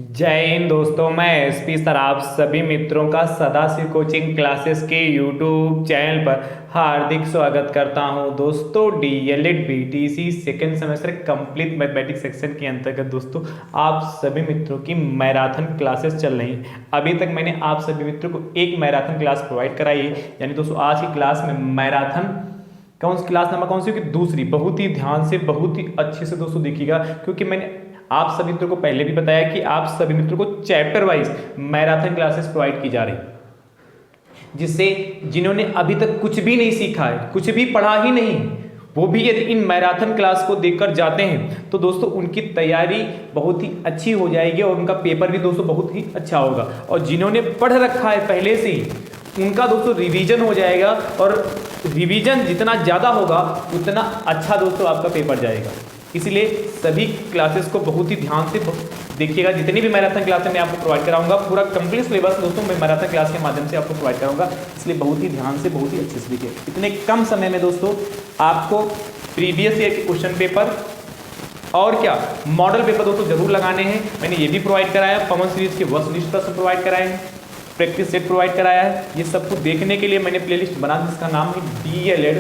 जय हिंद दोस्तों, मैं एसपी सर आप सभी मित्रों का सदाशिव कोचिंग क्लासेस के यूट्यूब चैनल पर हार्दिक स्वागत करता हूं। दोस्तों DElEd BTC second semester complete mathematics section के अंतर्गत दोस्तों आप सभी मित्रों की मैराथन क्लासेस चल रही हैं। अभी तक मैंने आप सभी मित्रों को एक मैराथन क्लास प्रोवाइड कराई है, यानी दोस्तों आज की क्लास में मैराथन क्लास नंबर कौन सी होगी? दूसरी। बहुत ही ध्यान से बहुत ही अच्छे से दोस्तों देखिएगा, क्योंकि मैंने आप सभी मित्रों को पहले भी बताया कि आप सभी मित्रों को chapter wise marathon classes provide की जा रही, जिससे जिन्होंने अभी तक कुछ भी नहीं सीखा है, कुछ भी पढ़ा ही नहीं, वो भी यदि इन मैराथन क्लास को देखकर जाते हैं तो दोस्तों उनकी तैयारी बहुत ही अच्छी हो जाएगी और उनका पेपर भी दोस्तों बहुत ही अच्छा होगा। और जिन्होंने पढ़ रखा है पहले से ही उनका दोस्तों रिवीजन हो जाएगा, और रिवीजन जितना ज़्यादा होगा उतना अच्छा दोस्तों आपका पेपर जाएगा। इसलिए सभी क्लासेस को बहुत ही ध्यान से देखिएगा। जितनी भी मैराथन क्लासें मैं आपको प्रोवाइड कराऊंगा, पूरा कंप्लीट सिलेबस दोस्तों मैं मैराथन क्लास के माध्यम से आपको प्रोवाइड कराऊंगा, इसलिए बहुत ही ध्यान से बहुत ही अच्छे से देखिए। इतने कम समय में दोस्तों आपको प्रीवियस ईयर के क्वेश्चन पेपर और क्या मॉडल पेपर दोस्तों जरूर लगाने हैं। मैंने ये भी प्रोवाइड कराया, पवन सीरीज के वर्स्ट लिस्ट प्रश्न प्रोवाइड कराए हैं, प्रैक्टिस सेट प्रोवाइड कराया है। ये सब कुछ देखने के लिए मैंने प्लेलिस्ट बना दी, जिसका नाम है DElEd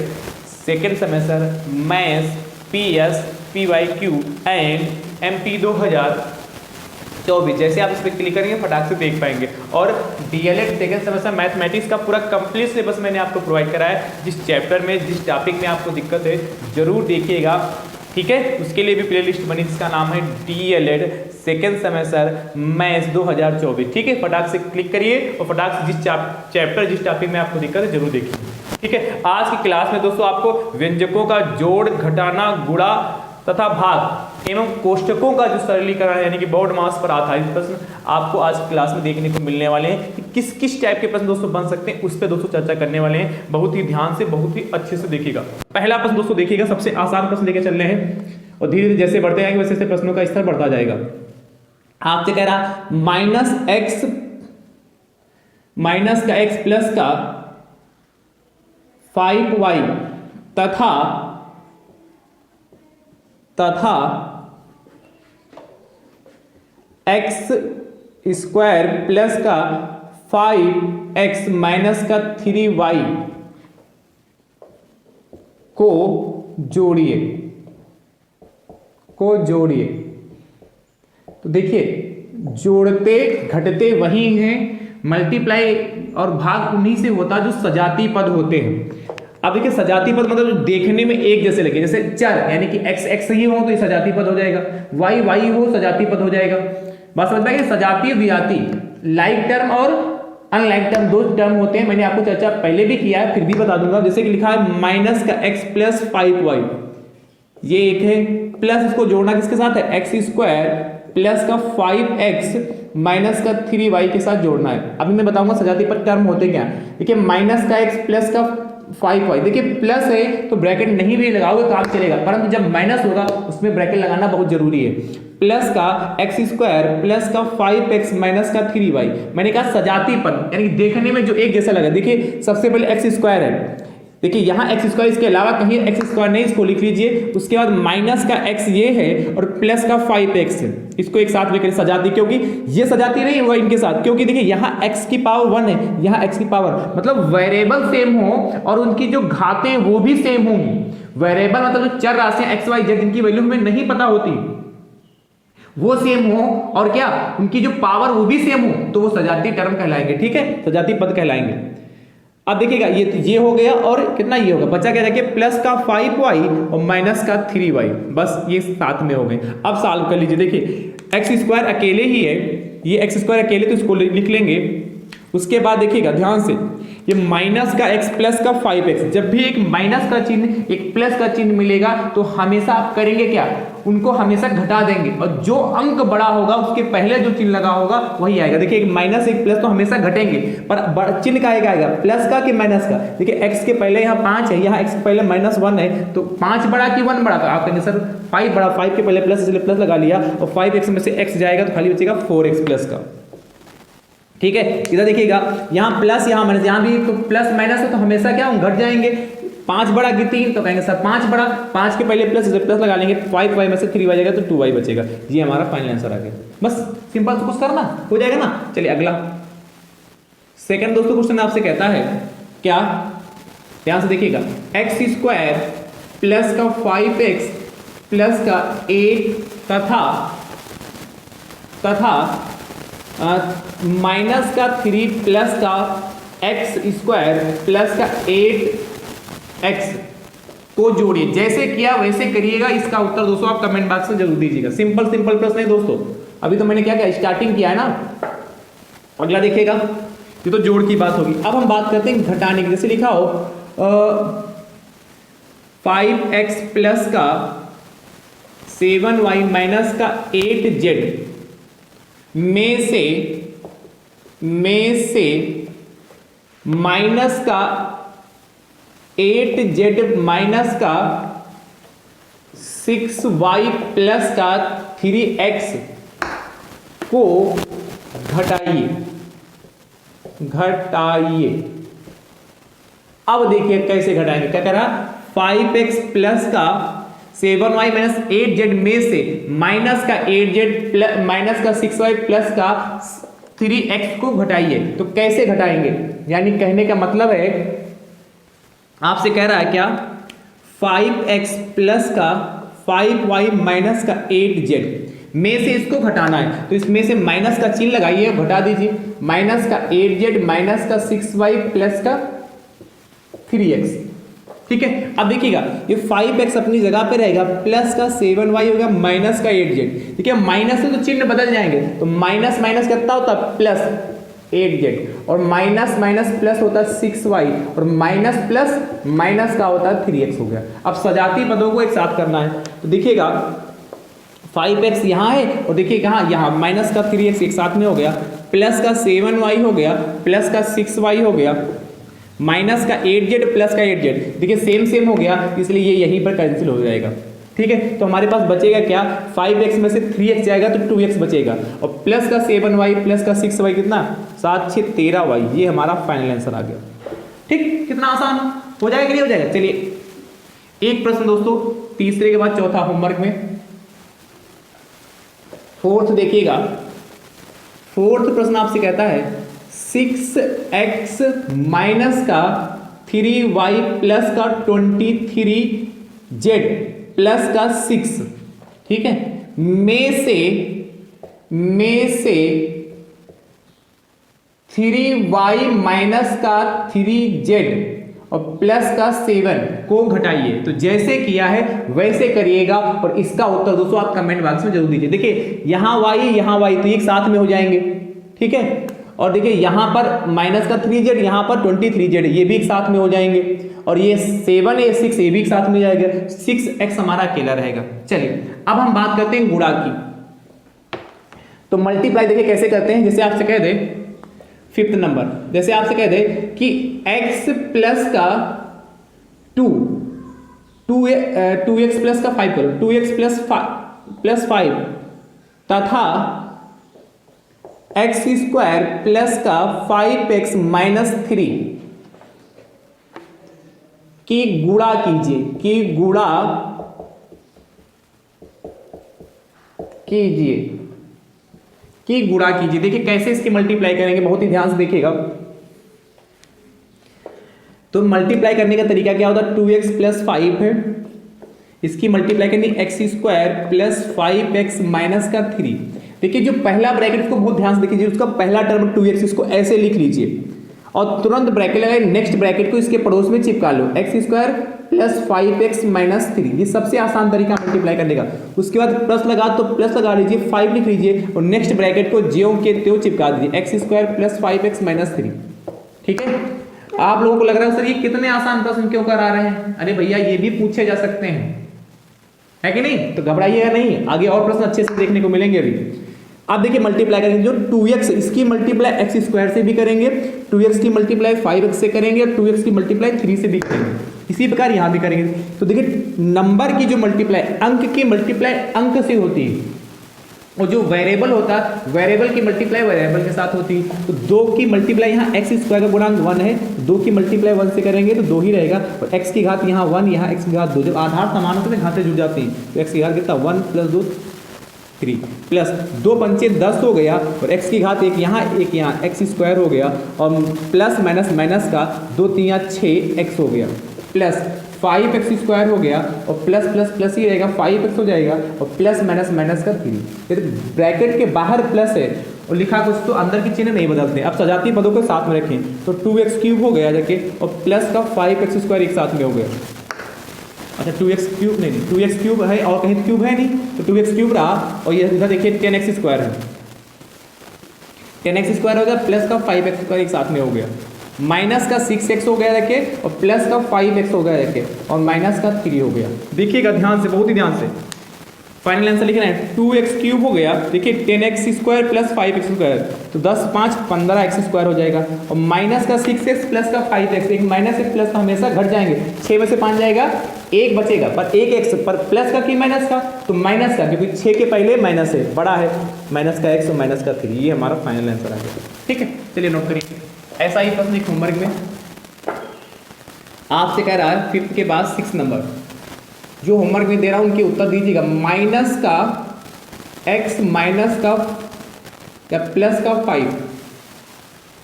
second semester maths PS PYQ and MP 2024। जैसे आप इस पर क्लिक करेंगे फटाक से देख पाएंगे। और डीएलएड सेकेंड सेमेस्टर मैथमेटिक्स का पूरा कंप्लीट सिलेबस मैंने आपको प्रोवाइड कराया है। जिस चैप्टर में जिस टॉपिक में आपको दिक्कत है जरूर देखिएगा, ठीक है। उसके लिए भी प्लेलिस्ट बनी जिसका नाम है डीएलएड सेकेंड सेमेस्टर मैथ्स 2024, ठीक है। फटाक से क्लिक करिए और फटाक से जिस चैप्टर जिस टॉपिक में आपको दिक्कत है जरूर देखिए, ठीक है। आज की क्लास में दोस्तों आपको व्यंजकों का जोड़, घटाना, गुणा तथा भाग एवं कोष्टकों का जो सरलीकरण यानी कि बोर्ड मास पर आधारित प्रश्न आपको आज की क्लास में देखने को मिलने वाले हैं कि किस किस टाइप के प्रश्न दोस्तों बन सकते हैं, उस पर दोस्तों चर्चा करने वाले हैं। बहुत ही ध्यान से बहुत ही अच्छे से देखिएगा। पहला प्रश्न दोस्तों देखिएगा, सबसे आसान प्रश्न लेके चल रहे हैं और धीरे धीरे जैसे बढ़ते जाएंगे वैसे वैसे प्रश्नों का स्तर बढ़ता जाएगा। आपसे कह रहा माइनस का x प्लस का 5y तथा x स्क्वायर प्लस का 5x माइनस का 3y को जोड़िए तो देखिए जोड़ते घटते वही हैं, मल्टीप्लाई और भाग उन्हीं से होता जो सजाती पद होते हैं। अब देखिए सजाती पद मतलब जो देखने में एक जैसे लगे, जैसे चर यानी कि x ही हो तो ये सजाती पद हो जाएगा, y हो सजाती पद हो जाएगा। बात समझ में आई? सजाती और विजाती, लाइक टर्म और अनलाइक टर्म दो टर्म होते हैं। मैंने आपको चर्चा पहले भी किया है, फिर भी बता दूंगा। जैसे कि लिखा है माइनस का x प्लस 5y, ये एक है, प्लस इसको जोड़ना किसके साथ है? x स्क्वायर प्लस का 5x माइनस का 3y के साथ जोड़ना है। अभी मैं बताऊंगा सजाती पद टर्म होते क्या। देखिए माइनस का x प्लस का 5y, देखिए प्लस है तो ब्रैकेट नहीं भी लगाओगे तो आप चलेगा, परंतु जब माइनस होगा उसमें ब्रैकेट लगाना बहुत जरूरी है। प्लस का x स्क्वायर प्लस का 5x माइनस का 3y, मैंने कहा सजाती पद यानी देखने में जो एक जैसा लगा। देखिए सबसे पहले x स्क्वायर है, देखिए यहाँ x स्क्वायर, इसके अलावा कहीं x स्क्वायर नहीं, इसको लिख लीजिए। उसके बाद माइनस का x ये है और प्लस का 5x है, इसको एक साथ लेकर सजाती, क्योंकि ये सजाती नहीं होगा इनके साथ, क्योंकि देखिए यहाँ x की पावर 1 है, यहाँ x की पावर मतलब वेरिएबल सेम हो और उनकी जो घातें वो भी सेम होंगी। वेरिएबल मतलब जो चर राशियां x y z जिनकी वैल्यू हमें नहीं पता होती वो सेम हो, और क्या उनकी जो पावर वो भी सेम हो, तो वो सजाती टर्म कहलाएंगे, ठीक है, सजाती पद कहलाएंगे। अब देखिएगा ये हो गया और कितना ये होगा, बचा क्या? देखिए प्लस का 5y और माइनस का 3y, बस ये साथ में हो गए। अब सॉल्व कर लीजिए। देखिए x स्क्वायर अकेले ही है, ये x स्क्वायर अकेले तो इसको लिख लेंगे। उसके बाद देखिएगा ध्यान से, ये माइनस का x प्लस का 5x, जब भी एक माइनस का चिन्ह एक प्लस का चिन्ह मिलेगा तो हमेशा आप करेंगे क्या? उनको हमेशा घटा देंगे, और जो अंक बड़ा होगा उसके पहले जो चिन्ह लगा होगा वही आएगा। देखिए एक माइनस एक प्लस तो हमेशा घटेंगे, पर चिन्ह का एक आएगा प्लस का कि माइनस का। देखिए x के पहले यहाँ 5 है, यहाँ x के पहले -1 है, तो 5 बड़ा कि 1 बड़ा? तो आप कहेंगे सर 5 बड़ा, 5 के पहले प्लस इसलिए प्लस लगा लिया, और 5x में से x जाएगा तो खाली बचेगा 4x प्लस का, ठीक है। इधर देखिएगा यहाँ प्लस यहाँ माइनस, यहाँ भी तो प्लस माइनस है तो हमेशा क्या घट जाएंगे, 5 बड़ा कि 3, तो कहेंगे सर 5 बड़ा, 5 के पहले प्लस लगा लेंगे, 5y में से 3y जाएगा तो 2y बचेगा। ये हमारा फाइनल आंसर आ गया। बस सिंपल से कुछ करना हो जाएगा ना। चलिए अगला सेकंड दोस्तों क्वेश्चन आपसे कहता है क्या, ध्यान से देखिएगा, x² प्लस का 5x प्लस का 8 तथा माइनस का 3 प्लस का x² प्लस का 8x को जोड़िए। जैसे किया वैसे करिएगा। इसका उत्तर दोस्तों आप कमेंट बॉक्स में जरूर दीजिएगा। सिंपल प्रश्न है दोस्तों। अभी तो मैंने क्या किया, स्टार्टिंग किया है ना। अगला देखिएगा, ये तो जोड़ की बात होगी। अब हम बात करते हैं घटाने की। जैसे लिखा हो 5x प्लस का 7y माइनस का 8z में से माइनस का 8z माइनस का 6y प्लस का 3x को घटाइए। अब देखिए कैसे घटाएंगे। क्या कह रहा, 5x प्लस का 7y माइनस 8z में से माइनस का 8z माइनस का 6y प्लस का 3x को घटाइए। तो कैसे घटाएंगे, यानी कहने का मतलब है आपसे कह रहा है क्या, 5x प्लस का 5y माइनस का 8z में से इसको घटाना है। तो इसमें से माइनस का चिन्ह लगाइए, घटा दीजिए। माइनस का 8z माइनस का 6y प्लस का 3x। ठीक है, अब देखिएगा ये 5x अपनी जगह पे रहेगा, प्लस का 7y होगा माइनस का 8z। ठीक है, माइनस से तो चिन्ह बदल जाएंगे। तो माइनस माइनस कितना होता है, प्लस 8z, और माइनस माइनस प्लस होता है 6y, और माइनस प्लस माइनस का होता है 3x हो गया। अब सजाती पदों को एक साथ करना है। तो देखिएगा 5x यहाँ है, और देखिए कहाँ, यहाँ माइनस का 3x एक साथ में हो गया, प्लस का 7y हो गया, प्लस का 6y हो गया, माइनस का 8z प्लस का 8z। देखिए सेम हो गया, इसलिए ये यहीं पर कैंसिल हो जाएगा। ठीक है, तो हमारे पास बचेगा क्या, 5x में से 3x जाएगा तो 2x बचेगा, और प्लस का 7y प्लस का 6y कितना, 7 6 13y। ये हमारा फाइनल आंसर आ गया। ठीक, कितना आसान हो जाएगा कि नहीं हो जाएगा। चलिए एक प्रश्न दोस्तों, तीसरे के बाद चौथा होमवर्क में। फोर्थ देखिएगा, फोर्थ प्रश्न आपसे कहता है 6x माइनस का 3y प्लस का 23z प्लस का 6, ठीक है, में से 3y माइनस का 3z और प्लस का 7 को घटाइए। तो जैसे किया है वैसे करिएगा, और इसका उत्तर दोस्तों आप कमेंट बॉक्स में जरूर दीजिए। देखिए यहाँ y तो एक साथ में हो जाएंगे। ठीक है, और देखिए यहाँ पर माइनस का 3z, यहाँ पर 23z, ये भी एक साथ में हो जाएंगे, और ये 7 ये 6 ये भी एक साथ में जाएगा। 6x हमारा अकेला रहेगा। चलिए अब हम बात करते हैं गुणा की। तो मल्टीप्लाई देखिए कैसे करते हैं। जैसे आपसे कह दे फिफ्थ नंबर, जैसे आपसे कह दे कि x प्लस का 2x प्लस का 5 करो, 2x प्लस 5 तथा x² प्लस का 5x माइनस 3 की गुणा कीजिए, गुणा कीजिए। देखिए कैसे इसकी मल्टीप्लाई करेंगे, बहुत ही ध्यान से देखिएगा। तो मल्टीप्लाई करने का तरीका क्या होता है, 2x प्लस 5 है, इसकी मल्टीप्लाई करनी x² प्लस 5x माइनस का 3। देखिए जो पहला ब्रैकेट, इसको बहुत ध्यान से देखिए, उसका पहला टर्म 2x, इसको ऐसे लिख लीजिए और तुरंत ब्रैकेट लगाए, नेक्स्ट ब्रैकेट को इसके पड़ोस में चिपका लो, x² प्लस 5x माइनस 3। ये सबसे आसान तरीका मल्टीप्लाई करने का। उसके बाद प्लस लगा तो प्लस लगा लीजिए, 5 लिख लीजिए और नेक्स्ट ब्रैकेट को ज्यों के त्यों चिपका दीजिए, x² प्लस 5x माइनस 3। ठीक है, आप लोगों को लग रहा है सर ये कितने आसान प्रश्न क्यों करा रहे हैं। अरे भैया ये भी पूछे जा सकते हैं, है कि नहीं, तो घबराइएगा नहीं, आगे और प्रश्न अच्छे से देखने को मिलेंगे अभी। अब देखिए मल्टीप्लाई करेंगे, जो 2x इसकी मल्टीप्लाई x² से भी करेंगे, 2x की मल्टीप्लाई 5x से करेंगे, और 2x की मल्टीप्लाई 3 से भी करेंगे। इसी प्रकार यहां भी करेंगे। तो देखिए नंबर की जो मल्टीप्लाई, अंक की मल्टीप्लाई अंक से होती है, और जो वेरिएबल होता है, वेरिएबल की मल्टीप्लाई वेरिएबल के साथ होती है। तो 2 की मल्टीप्लाई यहाँ एक्स स्क्वायर का गुणांक 1 है, 2 की मल्टीप्लाई 1 से करेंगे तो 2 ही रहेगा, और एक्स की घात यहाँ 1, यहाँ एक्स की घात 2। जब आधार समान होते हैं घातें जुड़ जाती हैं, तो एक्स की घात कितना 1 + 2 3 प्लस 2 पंचे 10 हो गया, और एक्स की घात एक यहाँ एक्स स्क्वायर हो गया, और प्लस माइनस माइनस का 2 × 3 = 6 एक्स हो गया, प्लस 5x स्क्वायर हो गया, और प्लस प्लस प्लस ही रहेगा 5x हो जाएगा, और प्लस माइनस माइनस का 3। फिर ब्रैकेट के बाहर प्लस है और लिखा कुछ तो अंदर की चिन्ह नहीं बदलते। अब सजाती पदों को साथ में रखें तो 2x³ हो गया जाके, और प्लस का 5x स्क्वायर एक साथ में हो गया। अच्छा 2x³ नहीं 2x³ है और कहीं क्यूब है नहीं, तो 2x³ रहा, और ये इधर देखिए 10x स्क्वायर है, 10x स्क्वायर हो गया, प्लस का 5x स्क्वायर एक साथ में हो गया, माइनस का 6x हो गया रखे, और प्लस का 5x हो गया रखे, और माइनस का 3 हो गया। देखिएगा ध्यान से, बहुत ही ध्यान से, फाइनल आंसर लिखना है 2x³ हो गया, देखिए 10x square plus 5x square, तो 10 × 5 = 15x स्क्वायर हो जाएगा, और माइनस का 6x प्लस का 5x, एक माइनस एक प्लस का हमेशा घट जाएंगे, 6 में से 5 जाएगा, 1 बचेगा, पर 1x पर प्लस का कि माइनस का, तो माइनस का, क्योंकि 6 के पहले माइनस है, बड़ा है, माइनस का x और माइनस का 3, ये हमारा फाइनल आंसर आ गया। ठीक है, चलिए नोट करिए। ऐसा ही प्रश्न एक होमवर्क में आपसे कह रहा है 5th के बाद 6 नंबर, जो होमवर्क में दे रहा हूं उनके उत्तर दीजिएगा। माइनस का x माइनस का या प्लस का 5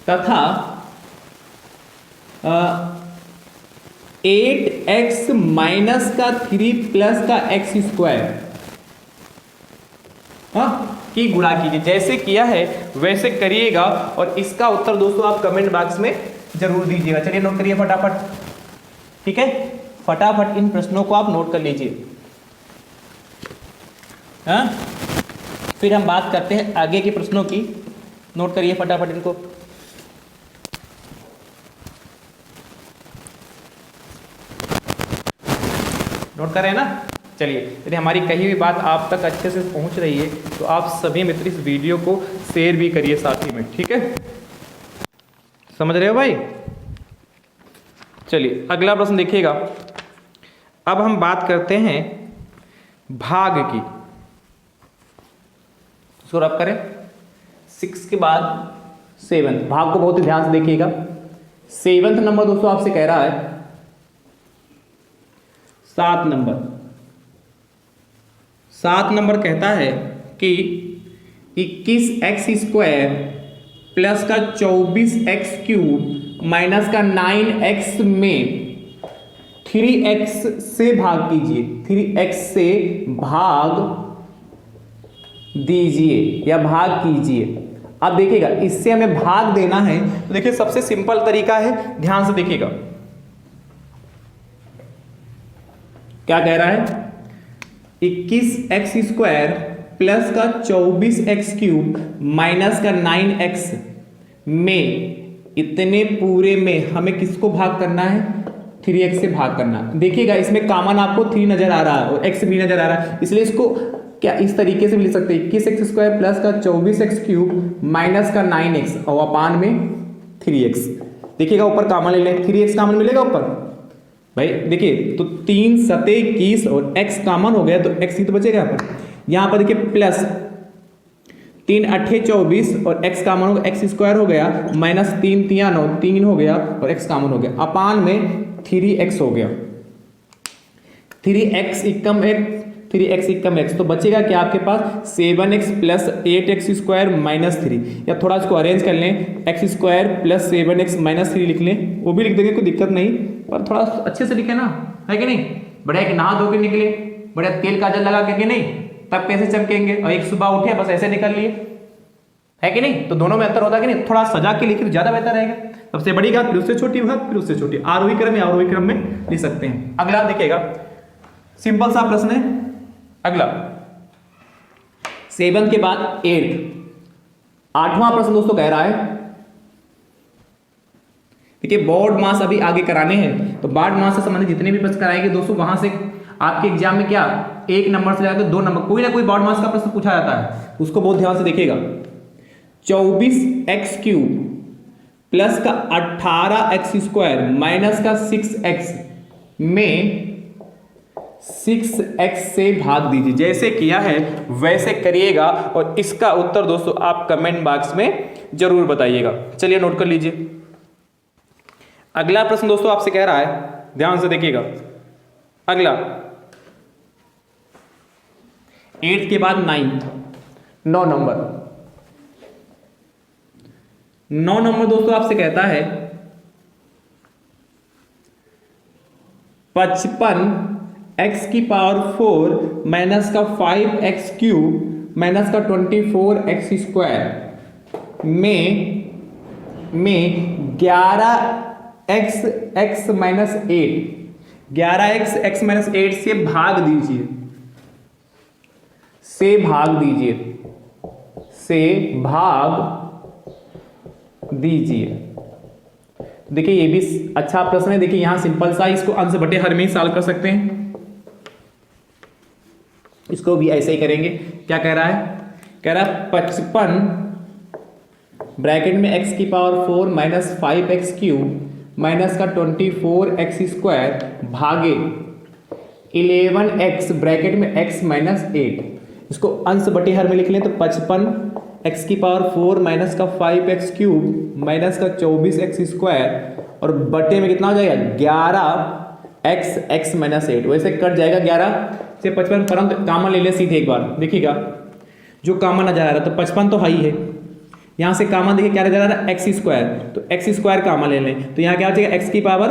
तथा 8x माइनस का 3 प्लस का x स्क्वायर की गुणा कीजिए। जैसे किया है वैसे करिएगा, और इसका उत्तर दोस्तों आप कमेंट बॉक्स में जरूर दीजिएगा। चलिए नोट करिए फटाफट, ठीक है, फटाफट इन प्रश्नों को आप नोट कर लीजिए। हाँ, फिर हम बात करते हैं आगे के प्रश्नों की। नोट करिए फटाफट इनको। नोट कर रहे हैं ना? चलिए, यदि हमारी कही हुई बात आप तक अच्छे से पहुंच रही है तो आप सभी मित्र इस वीडियो को शेयर भी करिए साथ ही में, ठीक है? समझ रहे हो भाई? चलिए अगला प्रश्न देखिएगा। अब हम बात करते हैं भाग की। इसको रब करें 6 के बाद 7, भाग को बहुत ही ध्यान से देखिएगा। 7वां नंबर दोस्तों आपसे कह रहा है 7 नंबर। 7 नंबर कहता है कि 21x स्क्वायर प्लस का 24x³ माइनस का 9x में 3x से भाग कीजिए, 3x से भाग दीजिए या भाग कीजिए। अब देखिएगा इससे हमें भाग देना है, तो देखिए सबसे सिंपल तरीका है, ध्यान से देखिएगा क्या कह रहा है। 21x स्क्वायर प्लस का 24x³ माइनस का 9x में इतने पूरे में हमें किसको भाग करना है? 3x से भाग करना। देखिएगा इसमें कॉमन आपको 3 नजर आ रहा है और x भी नजर आ रहा है, इसलिए इसको क्या इस तरीके से भी लिख सकते हैं 21x स्क्वायर प्लस का 24x³ माइनस का 9x और अपान में 3x। देखिएगा ऊपर कॉमन ले लें, 3x कॉमन मिलेगा ऊपर भाई। देखिए तो 3 × 7 = 21 और x कॉमन हो गया तो x ही तो बचेगा यहाँ पर देखिए प्लस 3 × 8 = 24 और x कॉमन हो गया, x स्क्वायर हो गया, माइनस 3 × 3 = 9, 3 हो गया और x कॉमन हो गया, अपान में 3x हो गया। 3x एकम x तो बचेगा क्या आपके पास 7x plus 8x square minus 3, या थोड़ा इसको अरेंज कर लें x square plus 7x minus 3 लिख लें, वो भी लिख देंगे कोई दिक्कत नहीं, पर थोड़ा अच्छे से लिखे ना, है कि नहीं? बढ़िया कि नहा धो के निकले, बढ़िया तेल काजल लगा के नहीं, तब कैसे चमकेंगे, और एक सुबह उठे बस ऐसे निकल लिए, है कि नहीं? तो दोनों में अंतर होता कि नहीं? थोड़ा सजा के लिखे तो ज्यादा बेहतर रहेगा। सबसे बड़ी घात फिर उससे छोटी घात फिर उससे छोटी, आरोही क्रम या अवरोही क्रम में लिख सकते हैं। अगला देखिएगा सिंपल सा प्रश्न है अगला 7 के बाद 8, 8वां प्रश्न दोस्तों कह रहा है, देखिए बोर्ड मास अभी आगे कराने हैं, तो बोर्ड मास से संबंधित जितने भी प्रश्न कराएंगे दोस्तों वहां से आपके एग्जाम में क्या 1 नंबर से लेकर 2 नंबर कोई ना कोई बोर्ड मास का प्रश्न पूछा जाता है, उसको बहुत ध्यान से देखिएगा। 24x³ प्लस का 18x स्क्वायर माइनस का 6x में 6x से भाग दीजिए। जैसे किया है वैसे करिएगा और इसका उत्तर दोस्तों आप कमेंट बॉक्स में जरूर बताइएगा। चलिए नोट कर लीजिए। अगला प्रश्न दोस्तों आपसे कह रहा है, ध्यान से देखिएगा। अगला 8 के बाद 9 नंबर 9 नंबर दोस्तों आपसे कहता है 55x की पावर 4 माइनस का 5x क्यूब माइनस का 24x स्क्वायर में 11x x minus 8 11x x minus 8 से भाग दीजिए। से भाग दीजिए। देखिए ये भी अच्छा प्रश्न है। देखिए यहां सिंपल सा, इसको अंश बटे हर में ही सॉल्व कर सकते हैं। इसको भी ऐसे ही करेंगे। क्या कह रहा है? कह रहा है 55 ब्रैकेट में x की power 4 minus 5x cube minus का 24x स्क्वायर भागे 11x ब्रैकेट में x माइनस 8। इसको अंश बटे हर में लिख लें तो 55x की पावर 4 माइनस का 5x क्यूब माइनस का 24x स्क्वायर और बटे में कितना हो जाएगा 11x x माइनस 8। वैसे कट जाएगा 11 से 55, परंतु कॉमन ले ले सीधे एक बार। देखिएगा जो कॉमन आ जा रहा है तो 55 तो हाई है, यहाँ से कॉमन देखिए क्या जा रहा है एक्स स्क्वायर, तो एक्स स्क्वायर कॉमन ले लें तो यहाँ क्या हो जाएगा एक्स की पावर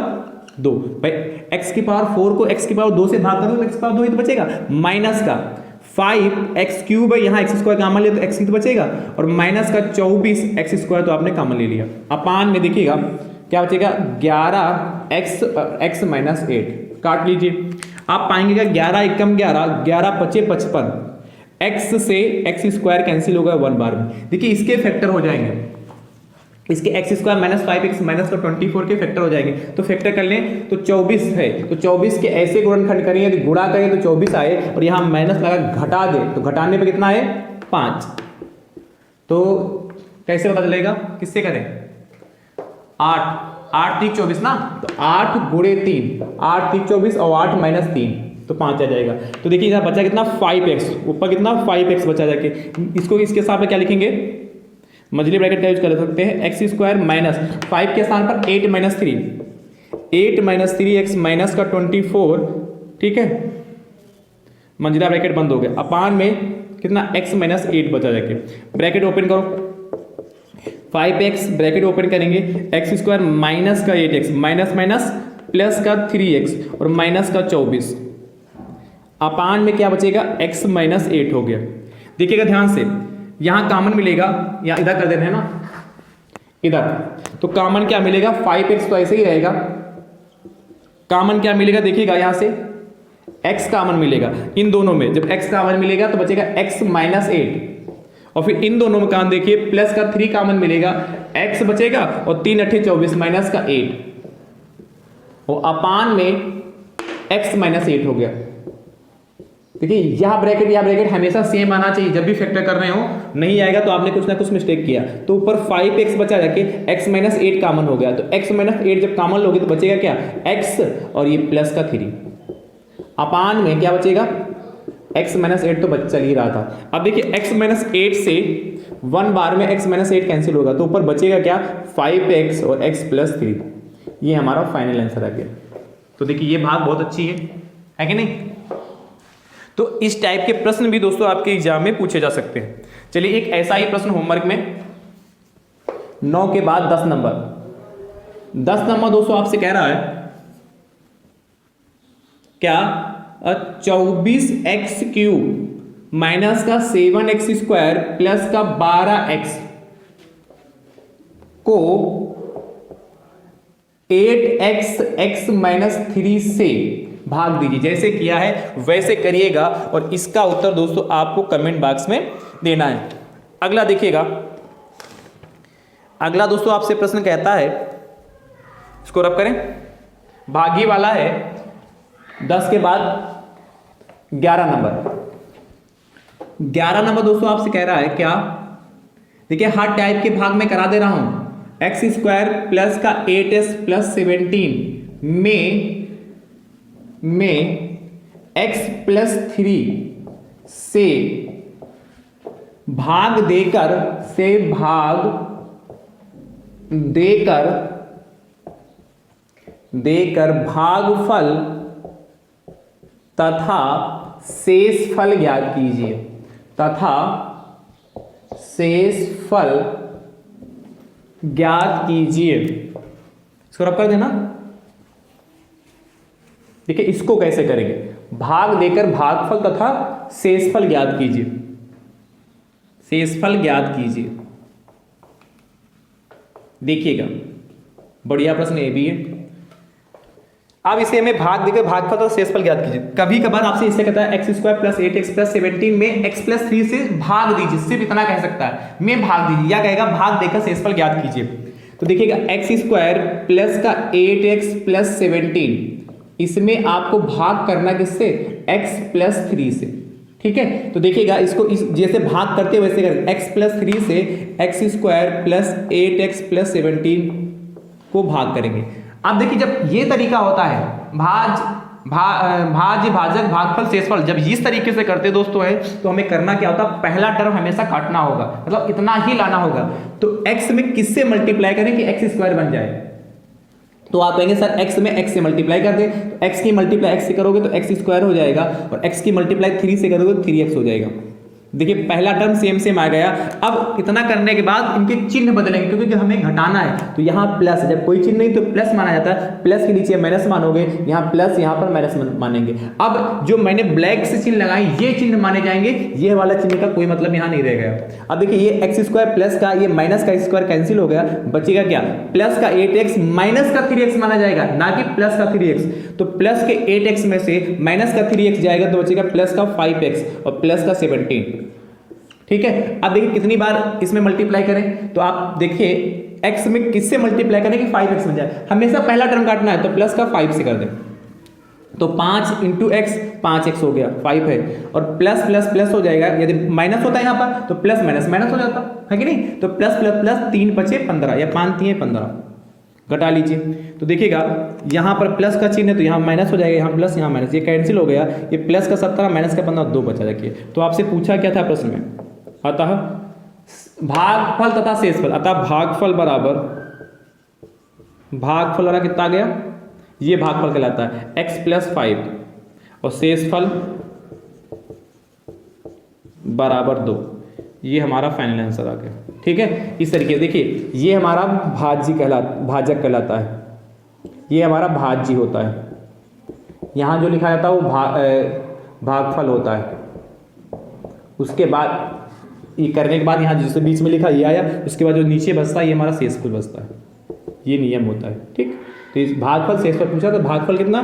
2। भाई एक्स की पावर 4 को एक्स की पावर 2 से भाग करो तो एक्स की पावर 2 ही तो बचेगा, माइनस का 5x क्यूब है, यहाँ एक्स स्क्वायर कॉमन ले तो एक्स ही तो बचेगा, और माइनस का 24 एक्स स्क्वायर तो आपने कॉमन ले लिया। अपान में देखिएगा क्या बचेगा 11x माइनस 8 काट लीजिए। आप पाएंगे 11 एकम 11 11 पचे 55, x से एक्स स्क्वायर कैंसिल होगा 1 बार में। देखिए इसके फैक्टर हो जाएंगे, इसके x square minus 5x minus का 24 के फैक्टर हो जाएंगे। तो फैक्टर कर लें तो 24 है, तो 24 के ऐसे गुणनखंड करें, यदि गुणा करें तो 24 आए और यहाँ माइनस लगा घटा दे तो घटाने पे कितना है 5। तो कैसे पता चलेगा, किससे करें 8 3 24 ना, तो 8 गुणे 3 8 3 24 और 8 माइनस 3 तो 5 आ जाएगा। तो देखिए यहाँ बचा कितना 5x, ऊपर कितना 5x बचा जाके, इसको इसके साथ में क्या लिखेंगे मझली ब्रैकेट का यूज कर सकते हैं, एक्स स्क्वायर माइनस 5 के स्थान पर 8 माइनस 3x माइनस का 24, ठीक है, मंजिला ब्रैकेट बंद हो गया, अपान में कितना x माइनस 8 बचा जाके, ब्रैकेट ओपन करो 5x ब्रैकेट ओपन करेंगे, एक्स स्क्वायर माइनस का 8x माइनस माइनस प्लस का 3x और माइनस का 24, अपान में क्या बचेगा x माइनस 8 हो गया। देखिएगा ध्यान से, यहां कॉमन मिलेगा, यहां इधर कर देना है ना इधर, तो कॉमन क्या मिलेगा 5x तो ऐसे ही रहेगा, कॉमन क्या मिलेगा देखिएगा यहां से x कॉमन मिलेगा इन दोनों में, जब x कॉमन मिलेगा तो बचेगा x माइनस 8, और फिर इन दोनों में काम देखिए प्लस का 3 कॉमन मिलेगा, x बचेगा और 3 8 24 माइनस का 8 और अपान में x माइनस 8 हो गया। देखिए यह ब्रैकेट हमेशा सेम आना चाहिए, जब भी फैक्टर कर रहे हो नहीं आएगा तो आपने कुछ ना कुछ मिस्टेक किया। तो ऊपर 5x बचा जाके x माइनस 8 कॉमन हो गया, तो x माइनस 8 जब कॉमन लोगे तो बचेगा क्या x और ये प्लस का 3, अपान में क्या बचेगा x माइनस 8 तो चल ही रहा था। अब देखिए x माइनस 8 से 1 बार में x माइनस 8 कैंसिल होगा, तो ऊपर बचेगा क्या 5x और x प्लस 3, ये हमारा फाइनल आंसर आ गया। तो देखिए ये भाग बहुत अच्छी है कि नहीं। तो इस टाइप के प्रश्न भी दोस्तों आपके एग्जाम में पूछे जा सकते हैं। चलिए एक ऐसा ही प्रश्न होमवर्क में 9 के बाद 10 नंबर दोस्तों आपसे कह रहा है क्या 24x क्यूब माइनस का 7x स्क्वायर प्लस का 12x को 8x x माइनस 3 से भाग दीजिए। जैसे किया है वैसे करिएगा और इसका उत्तर दोस्तों आपको कमेंट बॉक्स में देना है। अगला देखिएगा, अगला दोस्तों आपसे प्रश्न कहता है, इसको रब करें, भागी वाला है 10 के बाद 11 नंबर दोस्तों आपसे कह रहा है क्या, देखिए हर टाइप के भाग में करा दे रहा हूं, एक्स स्क्वायर प्लस का 8s प्लस 17 में x+3 से भाग देकर भागफल तथा शेषफल ज्ञात कीजिए, इसको रब कर देना। देखिए इसको कैसे करेंगे, भाग देकर भागफल तथा शेषफल ज्ञात कीजिए। देखिएगा बढ़िया प्रश्न ये भी है। अब इसे हमें भाग देकर भागफल तथा शेषफल ज्ञात कीजिए। कभी कभार आपसे इससे कहता है x² + 8x + 17 में x+3 से भाग दीजिए, सिर्फ इतना कह सकता है, में भाग दीजिए, या कहेगा भाग देकर शेषफल ज्ञात कीजिए। तो देखिएगा x² प्लस का 8x + 17, इसमें आपको भाग करना किससे, x+3 से। ठीक है, तो देखिएगा इसको जैसे भाग करते वैसे करें, x+3 से x² + 8x + 17 को भाग करेंगे। अब देखिए जब ये तरीका होता है भाज्य भाजक भागफल शेषफल, जब इस तरीके से करते दोस्तों है, तो हमें करना क्या होता है, पहला टर्म हमेशा काटना होगा, मतलब इतना ही लाना होगा। तो x में किससे मल्टीप्लाई करें कि x² बन जाए, तो आप कहेंगे सर x में x से मल्टीप्लाई कर दें, तो x की मल्टीप्लाई x से करोगे तो x² हो जाएगा, और x की मल्टीप्लाई 3 से करोगे तो 3x हो जाएगा। देखिए पहला टर्म सेम आ गया। अब इतना करने के बाद इनके चिन्ह बदलेंगे, क्योंकि हमें घटाना है, तो यहाँ प्लस, जब कोई चिन्ह नहीं तो प्लस माना जाता है, प्लस के नीचे माइनस मानोगे, यहाँ प्लस यहाँ पर माइनस मानेंगे। अब जो मैंने ब्लैक से चिन्ह लगाए ये चिन्ह माने जाएंगे, ये वाला चिन्ह का कोई मतलब यहाँ नहीं रह गया। अब देखिए ये x² प्लस का ये माइनस का स्क्वायर कैंसिल हो गया, बचेगा क्या, प्लस का 8x माइनस का 3x माना जाएगा, ना कि प्लस का 3x। तो प्लस के 8x में से माइनस का 3x जाएगा तो बचेगा प्लस का 5x और प्लस का 17। ठीक है, अब देखिए कितनी बार इसमें मल्टीप्लाई करें, तो आप देखिए x में किससे मल्टीप्लाई करें कि 5x में जाए, हमेशा पहला टर्म काटना है, तो प्लस का 5 से कर दें, तो 5 × x 5x हो गया, 5 है, और प्लस प्लस प्लस हो जाएगा, यदि माइनस होता है यहाँ पर तो प्लस माइनस माइनस हो जाता है कि नहीं, तो प्लस प्लस प्लस 3 बचे 15 या 5 3 15, घटा लीजिए। तो देखिएगा यहाँ पर प्लस का चिन्ह है तो यहाँ माइनस हो जाएगा, यहाँ प्लस यहाँ माइनस, ये कैंसिल हो गया, ये प्लस का 17 माइनस का 15 2 बचा। देखिए तो आपसे पूछा क्या था प्रश्न में, अतः भागफल तथा शेषफल, अतः भागफल बराबर वाला कितना आ गया, ये भागफल कहलाता है x + 5 और शेषफल बराबर 2, ये हमारा फाइनल आंसर आ गया। ठीक है, इस तरीके से देखिए ये हमारा भाजक कहलाता है, ये हमारा भाज्य होता है, यहाँ जो लिखा जाता है वो भागफल होता है। उसके बाद ये करने के बाद यहाँ जिससे बीच में लिखा ये आया, उसके बाद जो नीचे बचता है ये हमारा शेषफल बचता है, ये नियम होता है। ठीक, तो इस भागफल शेषफल पूछा तो भागफल कितना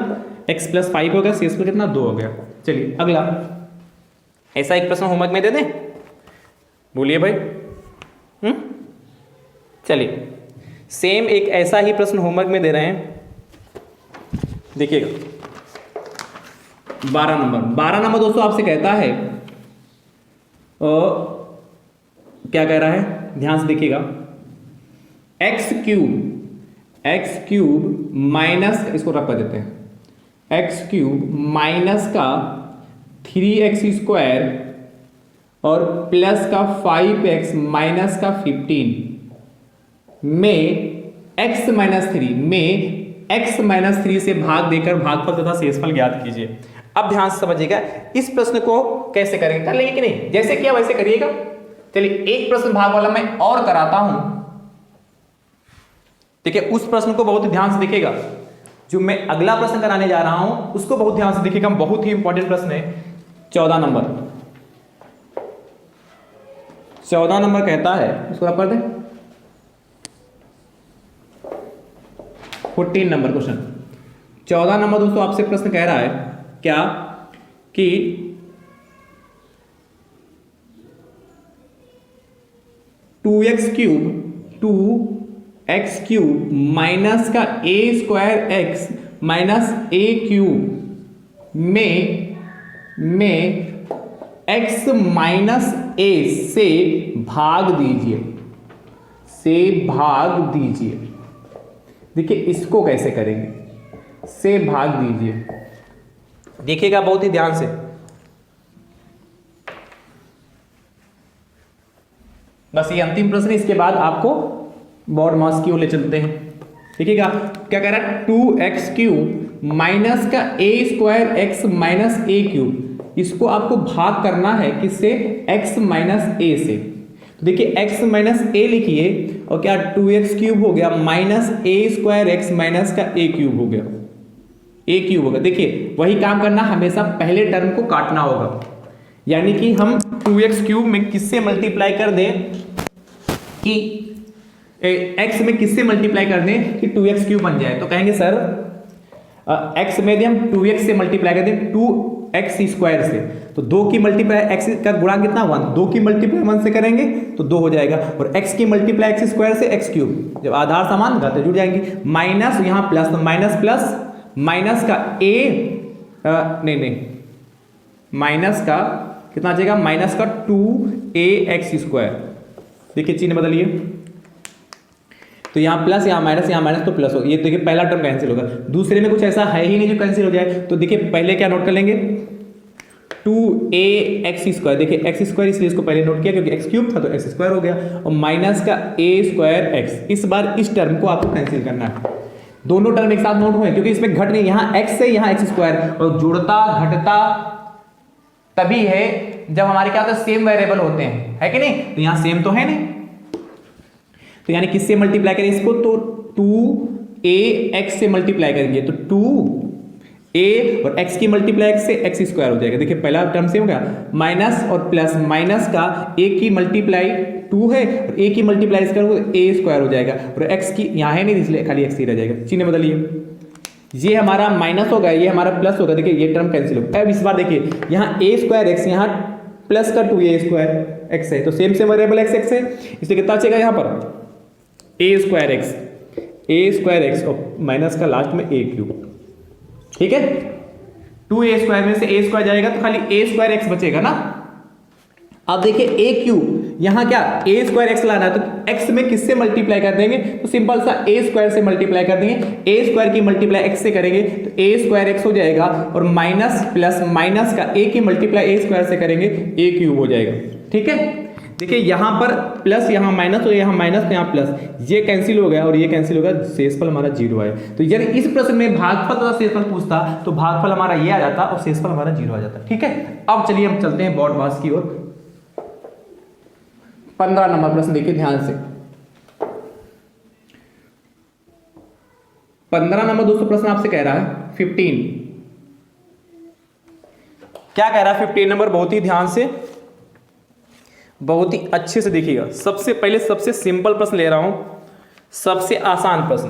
x + 5 हो गया, शेषफल कितना 2 हो गया। चलिए अगला, ऐसा एक प्रश्न होमवर्क में दे दें, बोलिए भाई। चलिए सेम एक ऐसा ही प्रश्न होमवर्क में दे रहे हैं, देखिएगा 12 नंबर दोस्तों आपसे कहता है, क्या कह रहा है, ध्यान से देखिएगा, x³ माइनस, इसको रख कर देते हैं, x³ माइनस का 3x² और प्लस का 5x माइनस का 15 में x - 3 से भाग देकर भागफल तथा शेषफल ज्ञात कीजिए। अब ध्यान से समझिएगा, इस प्रश्न को कैसे करेंगे, कर लेंगे कि नहीं, जैसे किया वैसे करिएगा। चलिए एक प्रश्न भाग वाला मैं और कराता हूं, देखिए उस प्रश्न को बहुत ध्यान से देखिएगा, जो मैं अगला प्रश्न कराने जा रहा हूं उसको बहुत ध्यान से देखिएगा, बहुत ही इंपॉर्टेंट प्रश्न है। 14 नंबर कहता है, इसको आप कर दें, 14 नंबर क्वेश्चन। 14 नंबर दोस्तों आपसे प्रश्न कह रहा है क्या कि 2x³ माइनस का a² माइनस a³ में x माइनस a से भाग दीजिए। देखिए इसको कैसे करेंगे, से भाग दीजिए, देखिएगा बहुत ही ध्यान से, बस ये अंतिम प्रश्न है, इसके बाद आपको बॉड मास की ओर ले चलते हैं। देखिएगा क्या कह रहा है, 2x³ माइनस का a² x माइनस a³, इसको आपको भाग करना है किससे, x माइनस a से। तो देखिए x माइनस a लिखिए और क्या 2x³ हो गया माइनस a² x माइनस का a³ हो गया, a³ होगा। देखिए वही काम करना, हमेशा पहले टर्म को काटना होगा, यानी कि हम 2x³ में किससे मल्टीप्लाई कर दें कि x में किससे मल्टीप्लाई कर दें कि 2x³ बन जाए। तो कहेंगे सर x में यदि हम 2x से मल्टीप्लाई कर दें 2x² से, तो 2 की मल्टीप्लाई x का गुणा कितना 1, 2 की मल्टीप्लाई 1 से करेंगे तो 2 हो जाएगा, और x की मल्टीप्लाई x² से x³, जब आधार समान घातें जुड़ जाएंगी, माइनस यहाँ प्लस, तो माइनस प्लस माइनस का नहीं माइनस का कितना आ जाएगा, माइनस का 2ax²। देखिए चिन्ह बदलिए, तो यहाँ प्लस यहाँ माइनस तो प्लस हो, ये देखिए पहला टर्म कैंसिल होगा, दूसरे में कुछ ऐसा है ही नहीं जो कैंसिल हो जाए। तो देखिए पहले क्या नोट कर लेंगे, 2ax², देखिए x² इसलिए इसको पहले नोट किया क्योंकि x³ था तो x² हो गया, और माइनस का a²x। इस बार इस टर्म को आपको कैंसिल करना है, दोनों टर्म एक साथ नोट हुए क्योंकि इसमें घट नहीं, यहाँ x से यहाँ x², और जुड़ता घटता तभी है जब हमारे क्या होता है, सेम वेरिएबल होते हैं, है कि नहीं, तो यहाँ सेम तो है नहीं, तो यानी किससे मल्टीप्लाई करें इसको, तो 2ax से मल्टीप्लाई करेंगे, तो 2a और x की मल्टीप्लाई x से x² हो जाएगा। देखिए पहला टर्म से हो गया, माइनस और प्लस, माइनस का a की मल्टीप्लाई 2 है और a की मल्टीप्लाई इसका a² हो जाएगा, और x की यहाँ है नहीं इसलिए खाली x ही रह जाएगा। चिन्ह बदलिए, ये हमारा माइनस होगा, ये हमारा प्लस होगा, देखिए ये टर्म कैंसिल होगा। अब इस बार देखिए यहाँ a²x, यहाँ प्लस का 2a² x है, तो सेम वेरिएबल x है, इसलिए कितना बचेगा यहाँ पर a²x और माइनस का लास्ट में a³, ठीक है, 2a² में से a² जाएगा तो खाली a²x बचेगा ना। अब देखिए a³ यहाँ क्या a²x लाना है, तो x में किससे मल्टीप्लाई कर देंगे, तो सिंपल सा a² से मल्टीप्लाई कर देंगे, a² की मल्टीप्लाई x से करेंगे तो a²x हो जाएगा, और माइनस प्लस माइनस का a की मल्टीप्लाई a² से करेंगे a³ हो जाएगा, ठीक है। देखिए यहाँ पर प्लस, यहाँ माइनस, और यहाँ माइनस, तो यहाँ प्लस, ये कैंसिल हो गया और ये कैंसिल हो गया, शेषफल हमारा 0 है। तो यदि इस प्रश्न में भागफल तथा शेषफल पूछता तो भागफल हमारा ये आ जाता और शेषफल हमारा 0 आ जाता, ठीक है। अब चलिए हम चलते हैं बॉड मास की ओर। 15 नंबर प्रश्न देखिए ध्यान से, 15 नंबर दोस्तों प्रश्न आपसे कह रहा है 15, क्या कह रहा है 15 नंबर, बहुत ही ध्यान से बहुत ही अच्छे से देखिएगा। सबसे पहले सबसे सिंपल प्रश्न ले रहा हूं, सबसे आसान प्रश्न।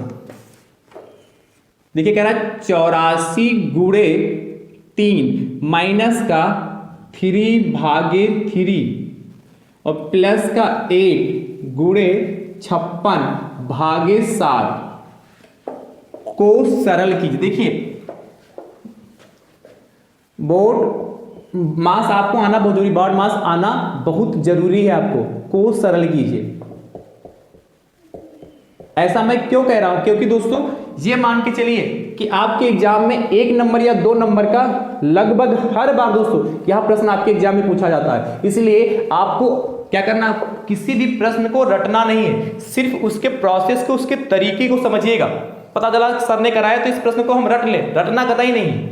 देखिए कह रहा है 84 गुणे 3 माइनस का 3/3 और प्लस का 8 गुणे 56 भागे 7 को सरल कीजिए। देखिए बोर्ड मास आपको आना बहुत जरूरी, बॉड मास आना बहुत जरूरी है आपको, को सरल कीजिए। ऐसा मैं क्यों कह रहा हूं, क्योंकि दोस्तों ये मान के चलिए कि आपके एग्जाम में 1 नंबर या 2 नंबर का लगभग हर बार दोस्तों यह प्रश्न आपके एग्जाम में पूछा जाता है, इसलिए आपको क्या करना, किसी भी प्रश्न को रटना नहीं है, सिर्फ उसके प्रोसेस को, उसके तरीके को समझिएगा। पता चला सर ने कराया तो इस प्रश्न को हम रट ले, रटना कतई नहीं,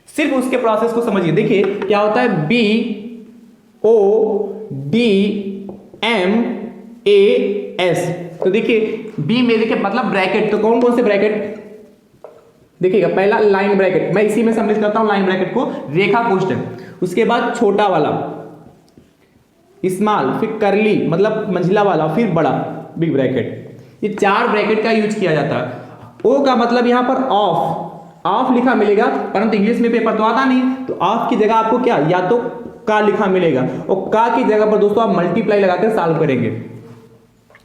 सिर्फ उसके प्रोसेस को समझिए। देखिए क्या होता है, BODMAS, तो देखिए बी में देखिए मतलब ब्रैकेट, तो कौन कौन से ब्रैकेट देखिएगा, पहला लाइन ब्रैकेट, मैं इसी में सम्मिलित करता हूं लाइन ब्रैकेट को, रेखा कोष्ठक, उसके बाद छोटा वाला स्मॉल, फिर करली मतलब मंझला वाला, फिर बड़ा बिग ब्रैकेट, ये 4 ब्रैकेट का यूज किया जाता है। ओ का मतलब यहां पर ऑफ लिखा मिलेगा, परंतु इंग्लिश में पेपर तो आता नहीं, तो ऑफ की जगह आपको क्या, या तो का लिखा मिलेगा, और का की जगह पर दोस्तों आप मल्टीप्लाई लगाकर सॉल्व करेंगे,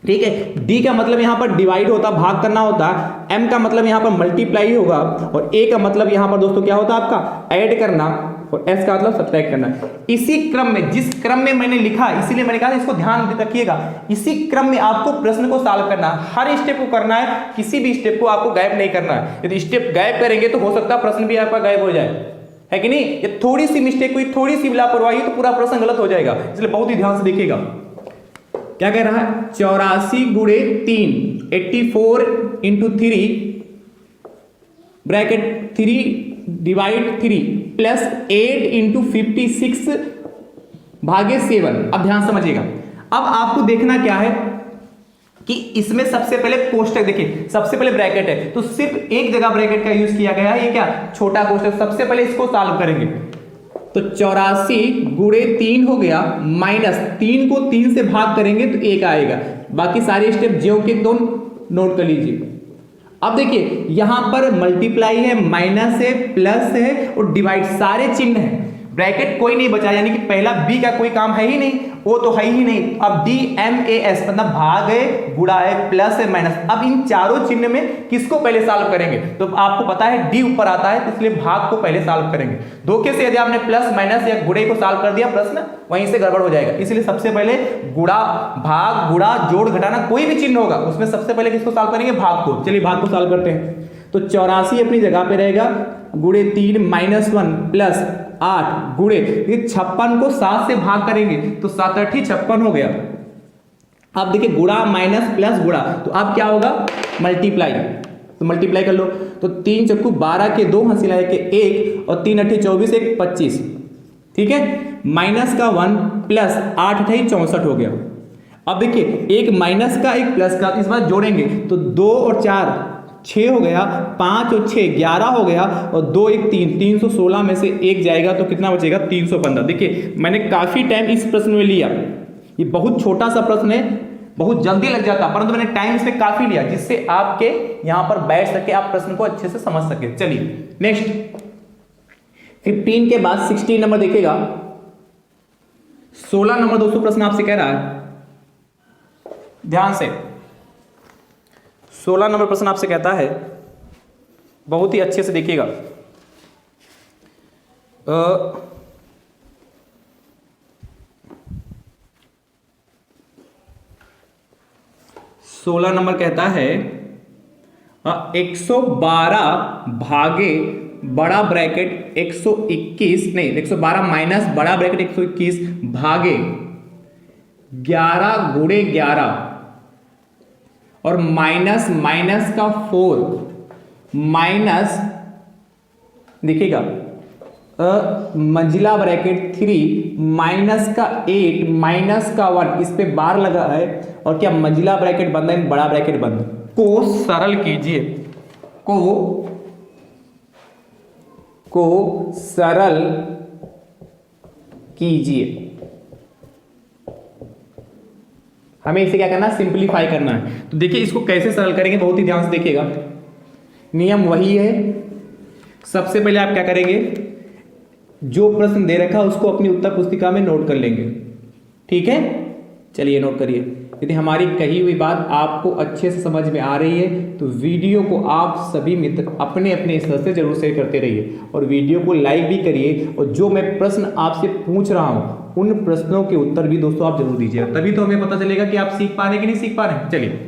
ठीक है। डी का मतलब यहां पर डिवाइड होता, भाग करना होता, एम का मतलब यहां पर मल्टीप्लाई होगा, और ए का मतलब यहां पर दोस्तों क्या होता आपका ऐड करना, और एस का मतलब सब्ट्रैक्ट करना। इसी क्रम में, जिस क्रम में मैंने लिखा, इसीलिए मैंने कहा इसको ध्यान रखिएगा, इसी क्रम में आपको प्रश्न को सॉल्व करना, हर स्टेप को करना है, किसी भी स्टेप को आपको गायब नहीं करना है। यदि स्टेप गायब करेंगे तो हो सकता है प्रश्न भी आपका गायब हो जाए, है कि नहीं? ये थोड़ी सी मिस्टेक हुई, थोड़ी सी लापरवाही तो पूरा प्रश्न गलत हो जाएगा, इसलिए बहुत ही ध्यान से देखिएगा। क्या कह रहा है? 84 गुणे 3 84 into 3 bracket 3 divide 3 plus 8 into 56 भागे 7। अब ध्यान समझिएगा, अब आपको देखना क्या है कि इसमें सबसे पहले कोष्टक देखिए, सबसे पहले ब्रैकेट है तो सिर्फ एक जगह ब्रैकेट का यूज किया गया है, ये क्या छोटा कोष्टक। सबसे पहले इसको सॉल्व करेंगे तो 84 गुणे 3 हो गया, माइनस 3 को 3 से भाग करेंगे तो 1 आएगा। बाकी सारे स्टेप ज्यों के त्यों नोट कर लीजिए। अब देखिए यहां पर मल्टीप्लाई है, माइनस है, प्लस है और डिवाइड, सारे चिन्ह है, ब्रैकेट कोई नहीं बचा, यानी कि पहला बी का कोई काम है ही नहीं, वो तो है ही नहीं। अब डी एम ए एस मतलब भाग है, गुणा है, प्लस है, माइनस। अब इन चारों चिन्ह में किसको पहले सॉल्व करेंगे? तो आपको पता है डी ऊपर आता है, तो इसलिए भाग को पहले सॉल्व करेंगे। धोखे से यदि आपने प्लस माइनस या गुणे को सॉल्व कर दिया प्रश्न वहीं से गड़बड़ हो जाएगा, इसलिए सबसे पहले गुणा, भाग, गुणा, जोड़, घटाना कोई भी चिन्ह होगा उसमें सबसे पहले किसको सॉल्व करेंगे? भाग को। चलिए भाग को सॉल्व करते हैं। तो 84 अपनी जगह पे रहेगा, गुणे 3 माइनस 1 प्लस 8 गुणे 56 को 7 से भाग करेंगे तो 7 8 56 हो गया। अब देखिए गुणा माइनस प्लस गुणा, तो अब क्या होगा? मल्टीप्लाई। तो मल्टीप्लाई कर लो तो 3 चक्कू 12 के 2 हंसी लाए के 1 और 3 अट्ठे 24 1 25, ठीक है। माइनस का 1 प्लस 8 अट्ठाई 64 हो गया। अब देखिए एक माइनस का एक प्लस का, इस बार जोड़ेंगे तो 2 और 4 6 हो गया, 5 और 6 11 हो गया और 2 1 3 316 में से 1 जाएगा तो कितना बचेगा? 315। देखिए मैंने काफी टाइम इस प्रश्न में लिया, ये बहुत छोटा सा प्रश्न है, बहुत जल्दी लग जाता, परंतु मैंने टाइम इसमें काफी लिया जिससे आपके यहां पर बैठ सके, आप प्रश्न को अच्छे से समझ सके। चलिए नेक्स्ट 15 के बाद 16 नंबर देखिएगा। 16 नंबर दोस्तों प्रश्न आपसे कह रहा है, ध्यान से 16 नंबर प्रश्न आपसे कहता है, बहुत ही अच्छे से देखिएगा। 16 नंबर कहता है 112 भागे बड़ा ब्रैकेट 121 नहीं 112 माइनस बड़ा ब्रैकेट 121 भागे 11 गुणे 11 और माइनस माइनस का 4 माइनस देखिएगा मंजिला ब्रैकेट 3 माइनस का 8 माइनस का 1, इस पे बार लगा है और क्या मंजिला ब्रैकेट बंद है, बड़ा ब्रैकेट बंद को सरल कीजिए, को सरल कीजिए। हमें इसे क्या करना है? सिंपलीफाई करना है। तो देखिए इसको कैसे सरल करेंगे, बहुत ही ध्यान से देखिएगा। नियम वही है, सबसे पहले आप क्या करेंगे, जो प्रश्न दे रखा है उसको अपनी उत्तर पुस्तिका में नोट कर लेंगे, ठीक है। चलिए नोट करिए। यदि हमारी कही हुई बात आपको अच्छे से समझ में आ रही है तो वीडियो को आप सभी मित्र अपने अपने स्तर से जरूर शेयर करते रहिए और वीडियो को लाइक भी करिए, और जो मैं प्रश्न आपसे पूछ रहा हूं उन प्रश्नों के उत्तर भी दोस्तों आप जरूर दीजिए, तभी तो हमें पता चलेगा कि आप सीख पा रहे हैं कि नहीं सीख पा रहे हैं। चलिए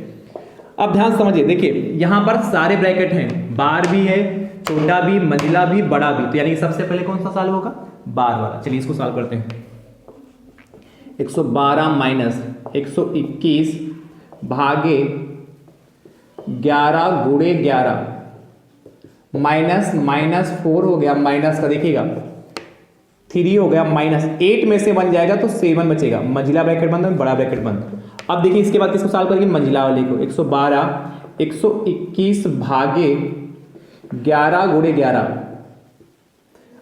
अब ध्यान समझिए, देखिए यहां पर सारे ब्रैकेट हैं, बार भी है, छोटा भी, मंजिला भी, बड़ा भी, तो यानी सबसे पहले कौन सा सॉल्व होगा? बार वाला। चलिए इसको सॉल्व करते हैं। 112 माइनस 121 भागे 11 गुणे 11 माइनस माइनस 4 हो गया, माइनस का देखिएगा 3 हो गया, माइनस 8 में से 1 जाएगा तो 7 बचेगा, मंजिला ब्रैकेट बंद है, बड़ा ब्रैकेट बंद। अब देखिए इसके बाद किसको सॉल्व करेंगे? मंजिला वाले को। 112 121 भागे 11 गुणे 11।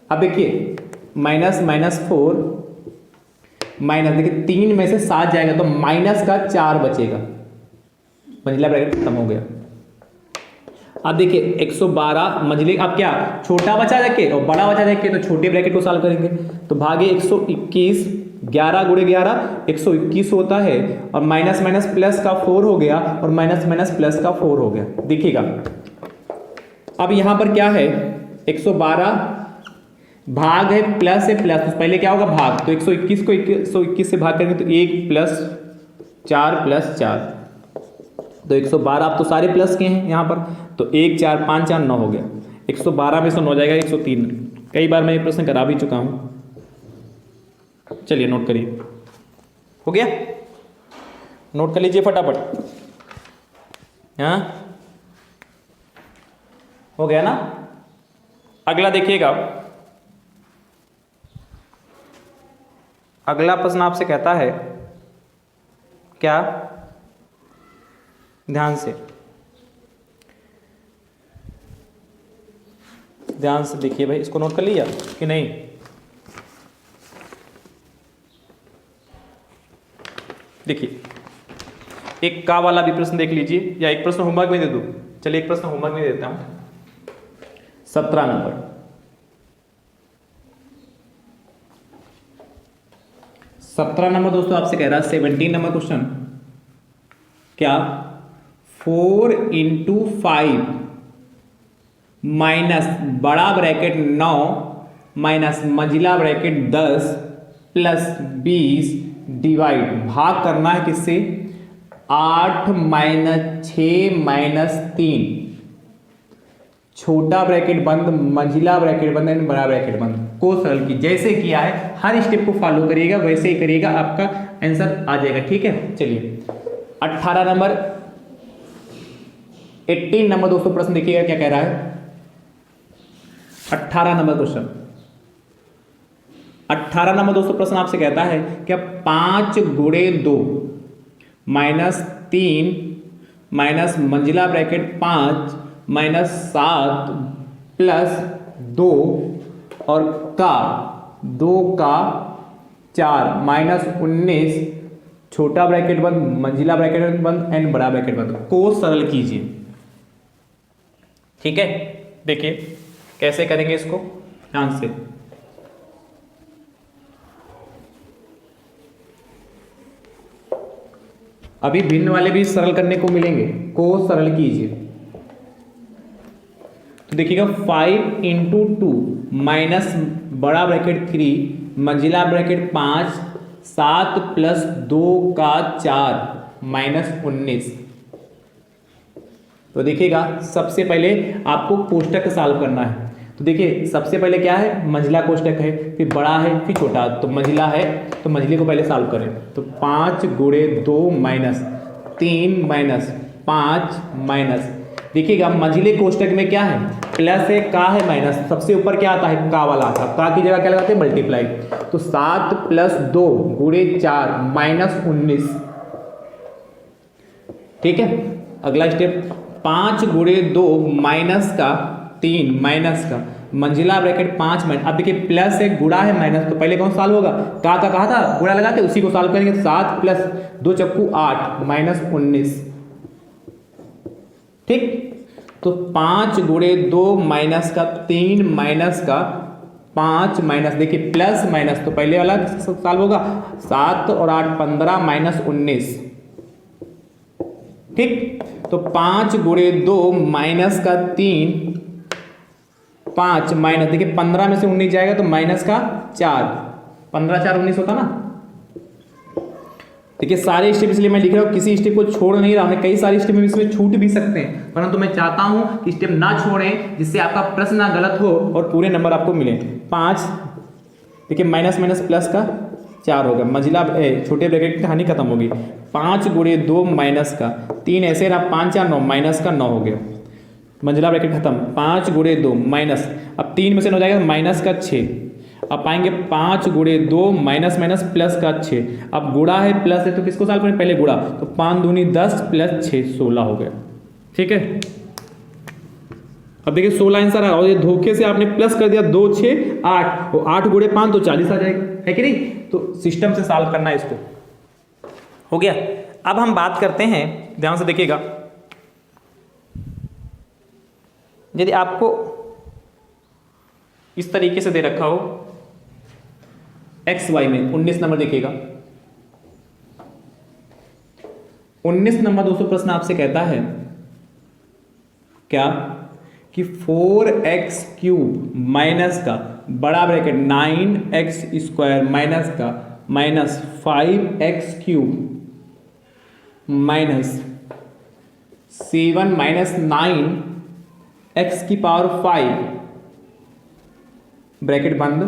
अब देखिए माइनस माइनस 4 माइनस, देखिए 3 में से 7 जाएगा तो माइनस का 4 बचेगा, मंजिला ब्रैकेट खत्म हो गया। अब देखिए 112 मंजिले, अब क्या छोटा बचा जाके और बड़ा बचा जाके तो छोटे ब्रैकेट को सॉल्व करेंगे, तो भागे 121 11 गुणे 11 121 होता है और माइनस माइनस प्लस का 4 हो गया और माइनस माइनस प्लस का 4 हो गया। देखिएगा अब यहां पर क्या है, 112 भाग है, प्लस है, प्लस, तो पहले क्या होगा? भाग। तो 121 को 121 से भाग करेंगे तो 1 प्लस 4 प्लस 4, तो 112 अब तो सारे प्लस के हैं यहाँ पर, तो 1 4 5 4 9 हो गया। 112 में से 9 जाएगा 103, कई बार मैं ये प्रश्न करा भी चुका हूं। चलिए नोट करिए, हो गया, नोट कर लीजिए फटाफट। हाँ हो गया ना। अगला देखिएगा, अगला प्रश्न आपसे कहता है क्या, ध्यान से देखिए भाई, इसको नोट कर लिया कि नहीं। देखिए एक का वाला भी प्रश्न देख लीजिए, या एक प्रश्न होमवर्क में दे दूं। चलिए एक प्रश्न होमवर्क में देता हूं। 17 नंबर, 17 नंबर दोस्तों आपसे कह रहा है 17 नंबर क्वेश्चन, क्या 4 इंटू 5 माइनस बड़ा ब्रैकेट 9 माइनस मंझिला ब्रैकेट 10 प्लस 20 डिवाइड, भाग करना है किससे, 8 माइनस 6 माइनस 3, छोटा ब्रैकेट बंद, मंझिला ब्रैकेट बंद एंड बड़ा ब्रैकेट बंद को सरल की। जैसे किया है हर स्टेप को फॉलो करिएगा, वैसे ही करिएगा, आपका आंसर आ जाएगा। ठीक है, चलिए 18 नंबर, 18 नंबर दोस्तों प्रश्न देखिएगा क्या कह रहा है। 18 नंबर क्वेश्चन, 18 नंबर दोस्तों प्रश्न आपसे कहता है क्या 5 गुणे 2 माइनस 3 माइनस मंझिला ब्रैकेट 5 माइनस 7 प्लस 2 और का 2 का 4 माइनस 19, छोटा ब्रैकेट बंद, मंझिला ब्रैकेट बंद एंड बड़ा ब्रैकेट बंद को सरल कीजिए। ठीक है, देखिए कैसे करेंगे इसको, ध्यान से। अभी भिन्न वाले भी सरल करने को मिलेंगे, को सरल कीजिए। तो देखिएगा 5 इंटू 2 माइनस बड़ा ब्रैकेट 3 मंझिला ब्रैकेट 5 7 प्लस 2 का 4 माइनस 19। तो देखिएगा सबसे पहले आपको कोष्टक सॉल्व करना है। तो देखिए सबसे पहले क्या है, मंझिला कोष्टक है, फिर बड़ा है, फिर छोटा। तो मंझिला है तो मंझिले को पहले सॉल्व करें। तो 5 गुणे 2 माइनस 3 माइनस 5 माइनस, देखिएगा मंझिले कोष्टक में क्या है, प्लस है, का है, माइनस। सबसे ऊपर क्या आता है, का वाला आता है। का की जगह क्या लगाते हैं, मल्टीप्लाई। तो 7 प्लस 2 गुणे 4 माइनस 19। ठीक है, अगला स्टेप 5 गुणे 2 माइनस का 3 माइनस का मंझिला ब्रैकेट 5 माइनस। अब देखिए प्लस है, गुणा है, माइनस, तो पहले कौन सॉल्व होगा, का कहा था गुणा लगाते, उसी को सॉल्व करेंगे। 7 प्लस 2 चक्कू 8 माइनस 19। ठीक, तो 5 गुणे 2 माइनस का 3 माइनस का 5 माइनस, देखिए प्लस माइनस, तो पहले वाला सॉल्व होगा। 7 और 8 15 माइनस 19। ठीक, तो 5 गुणे 2 माइनस का 3 5 माइनस, देखिए 15 में से 19 जाएगा तो माइनस का 4, 15 4 19 होता ना। देखिए सारे स्टेप इसलिए मैं लिख रहा हूं, किसी स्टेप को छोड़ नहीं रहा हूं। कई सारे स्टेप में इसमें छूट भी सकते हैं, परंतु मैं चाहता हूं कि स्टेप ना छोड़ें, जिससे आपका प्रश्न ना गलत हो और पूरे नंबर आपको मिले। 5, देखिए माइनस माइनस प्लस का 4 होगा, मंझिला छोटे ब्रैकेट की कहानी खत्म होगी। 5 गुणे 2 माइनस का 3, ऐसे ना 5 4 9 माइनस का 9 हो गया, मंझिला ब्रैकेट खत्म। 5 गुणे 2 माइनस, अब 3 में से 9 जाएगा माइनस का 6। अब पाएंगे 5 गुणे 2 माइनस माइनस प्लस का 6। अब गुणा है, प्लस है, तो किसको सॉल्व करें, पहले गुणा। तो 5 दूनी 10 प्लस 6 16 हो गया। ठीक है, अब देखिए 16 आंसर आ, और ये धोखे से आपने प्लस कर दिया, 2 6 8, और 8 गुणे 5 तो 40 आ जाएगा, है कि नहीं। तो सिस्टम से सॉल्व करना है इसको, हो गया। अब हम बात करते हैं, ध्यान से देखिएगा, यदि आपको इस तरीके से दे रखा हो एक्स वाई में, 19 नंबर देखिएगा। 19 नंबर दोस्तों प्रश्न आपसे कहता है क्या, कि 4x क्यूब माइनस का बड़ा ब्रैकेट 9x स्क्वायर माइनस का minus 5x cube minus 7 minus 9 x की पावर 5 ब्रैकेट बंद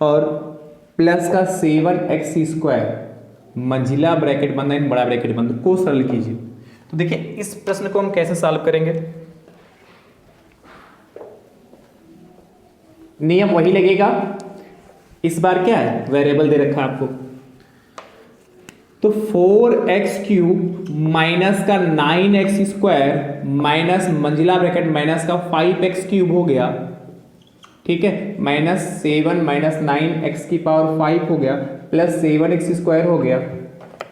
और प्लस का 7x² मंझिला ब्रैकेट बंद एंड बड़ा ब्रैकेट बंद को सरल कीजिए। तो देखिए इस प्रश्न को हम कैसे सॉल्व करेंगे, नियम वही लगेगा। इस बार क्या है, वेरिएबल दे रखा है आपको, तो 4x³ माइनस का 9x² माइनस मंजिला ब्रैकेट माइनस का 5x³ हो गया, ठीक है, -7 माइनस 9x⁵ हो गया प्लस 7x² हो गया,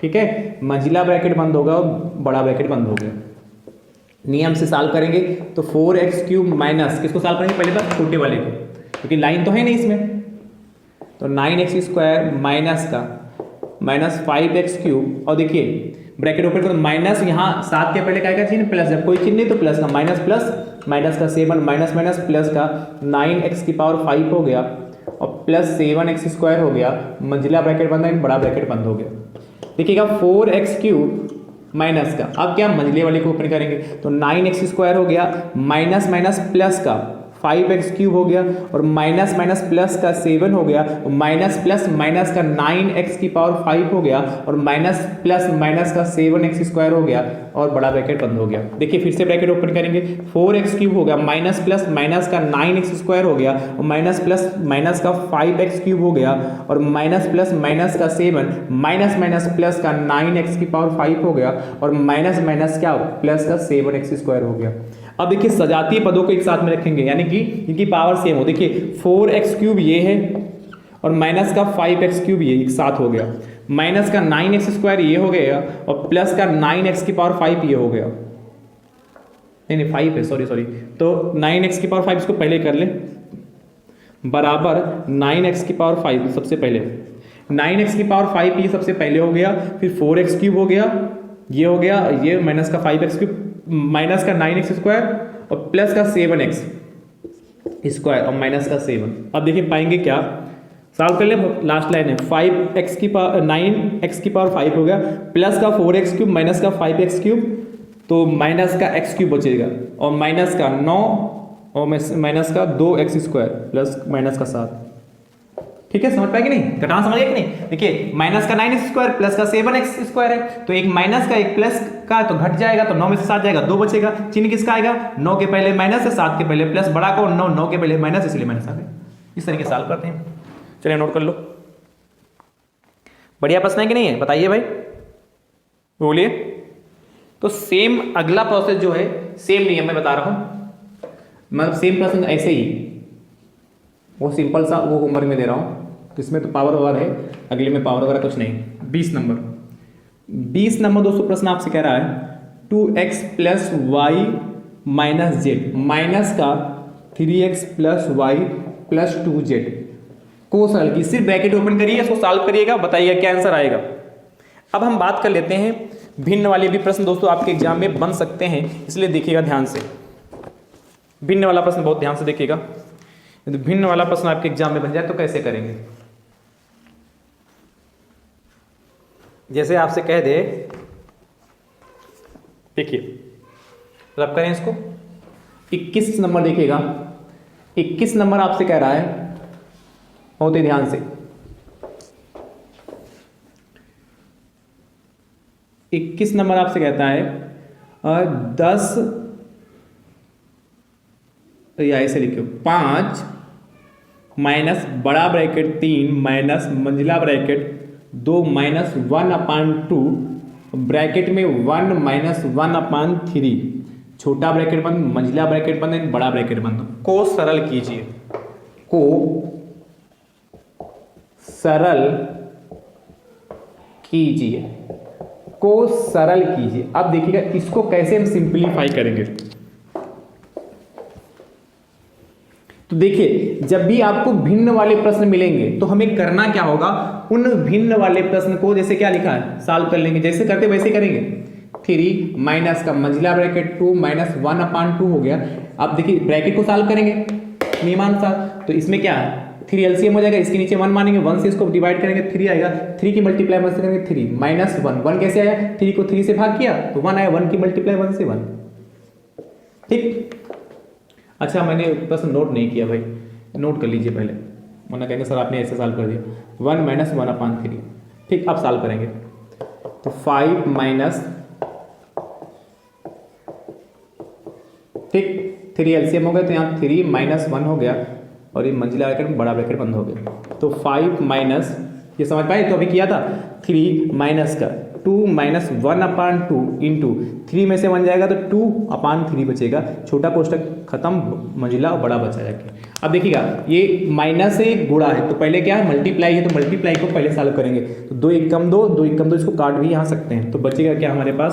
ठीक है, मंजिला ब्रैकेट बंद होगा और बड़ा ब्रैकेट बंद हो गया। नियम से सॉल्व करेंगे तो 4x³ माइनस किसको सॉल्व करेंगे, पहले बार छोटे वाले को, क्योंकि लाइन तो है नहीं इसमें, तो 9x² माइनस का माइनस 5x³ और देखिए ब्रैकेट ओपन करो, माइनस यहाँ 7 के पहले क्या चिन्ह, प्लस, जब कोई चिन्ह नहीं तो प्लस का माइनस प्लस माइनस का 7 माइनस माइनस प्लस का 9x⁵ हो गया और प्लस 7x² हो गया, मंजिला ब्रैकेट बंद है, बड़ा ब्रैकेट बंद हो गया। देखिएगा 4x³ माइनस का, अब क्या मंजिले वाले को ओपन करेंगे तो 9x² हो गया माइनस माइनस प्लस का 5x³ हो गया और माइनस माइनस प्लस का 7 हो गया और माइनस प्लस माइनस का 9x⁵ हो गया और माइनस प्लस माइनस का 7x² हो गया और बड़ा ब्रैकेट बंद हो गया। देखिए फिर से ब्रैकेट ओपन करेंगे, 4x³ हो गया माइनस प्लस माइनस का 9x² हो गया और माइनस प्लस माइनस का 5x³ हो गया और माइनस प्लस माइनस का 7 माइनस माइनस प्लस का 9x⁵ हो गया और माइनस माइनस क्या प्लस का 7x² हो गया। अब देखिए सजातीय पदों को एक साथ में रखेंगे, यानी कि इनकी पावर सेम हो। देखिए 4x³ ये है और माइनस का 5x³ ये एक साथ हो गया, माइनस का 9x² ये हो गया और प्लस का 9x⁵ ये हो गया, नहीं 5 है, सॉरी, तो 9x⁵ इसको पहले कर ले, बराबर 9x⁵ सबसे पहले 9x⁵ ये सबसे पहले हो गया, फिर 4x³ हो गया, ये हो गया, ये माइनस का 5x³ माइनस का 9x² और प्लस का 7x² और माइनस का 7। अब देखिए पाएंगे क्या, सॉल्व कर ले, लास्ट लाइन है 9x⁵ हो गया प्लस का 4x³ माइनस का 5x³ तो माइनस का x³ बचेगा और माइनस का 9 और माइनस का 2x² प्लस माइनस का 7। ठीक है, समझ पाएगी नहीं, घटाना समझ गए कि नहीं। देखिए माइनस का 9x² प्लस का 7x² है, तो एक माइनस का एक प्लस का तो घट जाएगा, तो 9 में से 7 जाएगा, 2 बचेगा, चिन्ह किसका आएगा, 9 के पहले माइनस है, 7 के पहले प्लस, बड़ा को 9 के पहले माइनस, इसलिए माइनस आ गया। इस तरीके से सॉल्व करते हैं, चलिए नोट कर लो। बढ़िया प्रश्न है कि नहीं है, बताइए भाई, बोलिए। तो सेम अगला प्रोसेस जो है, सेम नियम में बता रहा हूं, मतलब सेम प्रश्न ऐसे ही, वो सिंपल सा वो होमवर्क में दे रहा हूं, इसमें तो पावर ओवर है, अगले में पावर वगैरह कुछ नहीं। 20 नंबर दोस्तों प्रश्न आपसे कह रहा है 2x plus Y minus Z minus का 3x plus Y plus 2z को सरल की, सिर्फ ब्रैकेट ओपन करिए, इसको सॉल्व करिएगा, बताइएगा क्या आंसर आएगा। अब हम बात कर लेते हैं, भिन्न वाले भी प्रश्न दोस्तों आपके एग्जाम में बन सकते हैं, इसलिए देखिएगा ध्यान से, भिन्न वाला प्रश्न बहुत ध्यान से देखिएगा। यदि भिन्न वाला प्रश्न आपके एग्जाम में बन जाए तो कैसे करेंगे, जैसे आपसे कह दे, देखिए रब करें इसको, 21 नंबर देखिएगा, 21 नंबर आपसे कह रहा है, बहुत ही ध्यान से, 21 नंबर आपसे कहता है 10 या ऐसे लिखो 5 माइनस बड़ा ब्रैकेट 3 माइनस मंजिला ब्रैकेट 2 माइनस 1/2 ब्रैकेट में 1 माइनस 1/3 छोटा ब्रैकेट बंद, मंजिला ब्रैकेट बंद, बड़ा ब्रैकेट बंद को सरल कीजिए, को सरल कीजिए, को सरल कीजिए। अब देखिएगा इसको कैसे हम सिंपलीफाई करेंगे। तो देखिए जब भी आपको भिन्न वाले प्रश्न मिलेंगे तो हमें करना क्या होगा, उन भिन्न वाले प्रश्न को जैसे क्या लिखा है सॉल्व कर लेंगे, जैसे करते वैसे करेंगे। 3 माइनस का मंजिला ब्रैकेट 2 माइनस 1/2 हो गया। अब देखिए ब्रैकेट को सॉल्व करेंगे नियमानुसार, तो इसमें क्या है 3 एलसीएम हो जाएगा, इसके नीचे 1 मानेंगे, 1 से इसको डिवाइड करेंगे 3 आएगा, 3 की मल्टीप्लाई 1 से करेंगे 3 माइनस 1 कैसे आया, 3 को 3 से भाग किया तो 1 आया, 1 की मल्टीप्लाई 1 से 1। ठीक, अच्छा मैंने प्रश्न नोट नहीं किया भाई, नोट कर लीजिए पहले, वरना कहेंगे सर आपने ऐसे सॉल्व कर दिया। 1 माइनस 1/3। ठीक, अब सॉल्व करेंगे तो 5 माइनस, ठीक 3 एलसीएम हो गया, तो यहाँ 3 माइनस 1 हो गया और ये मंजिला ब्रैकेट बड़ा ब्रैकेट बंद हो गया। तो 5 माइनस, ये समझ पाए, तो अभी किया था 3 माइनस का 2 माइनस 1/2 इंटू 3 में से 1 जाएगा तो 2/3 बचेगा, छोटा कोष्टक खत्म, मंजिला और बड़ा बचा जाके। अब देखिएगा ये माइनस से गुणा है, तो पहले क्या है मल्टीप्लाई है, तो मल्टीप्लाई को पहले सॉल्व करेंगे। तो 2 1 कम 2, 2 1 कम 2, इसको काट भी यहाँ सकते हैं, तो बचेगा क्या हमारे पास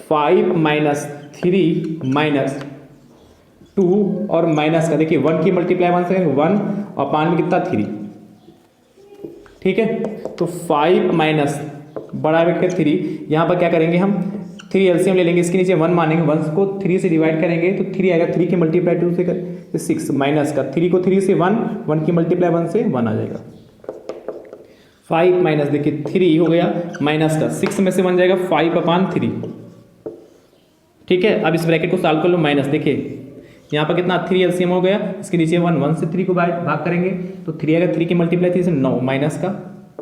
5 माइनस 3 माइनस 2 और माइनस का देखिए 1 की मल्टीप्लाई 1 से 1 और पान में कितना 3। ठीक है, तो 5 माइनस बड़ा ब्रैकेट 3, यहाँ पर क्या करेंगे हम 3 एलसीएम ले लेंगे, इसके नीचे 1 मानेंगे, 1 को 3 से डिवाइड करेंगे तो 3 आएगा, 3 की मल्टीप्लाई 2 से कर 6 माइनस का 3 को 3 से 1, 1 की मल्टीप्लाई 1 से 1 आ जाएगा। 5 माइनस देखिए 3 हो गया, माइनस का 6 में से 1 जाएगा 5/3। ठीक है, अब इस ब्रैकेट को सॉल्व कर लो, माइनस देखिए यहाँ पर कितना 3 एलसीएम हो गया, इसके नीचे 1, 1 से 3 को भाग करेंगे तो 3 आएगा, 3 की मल्टीप्लाई 3 से 9 माइनस का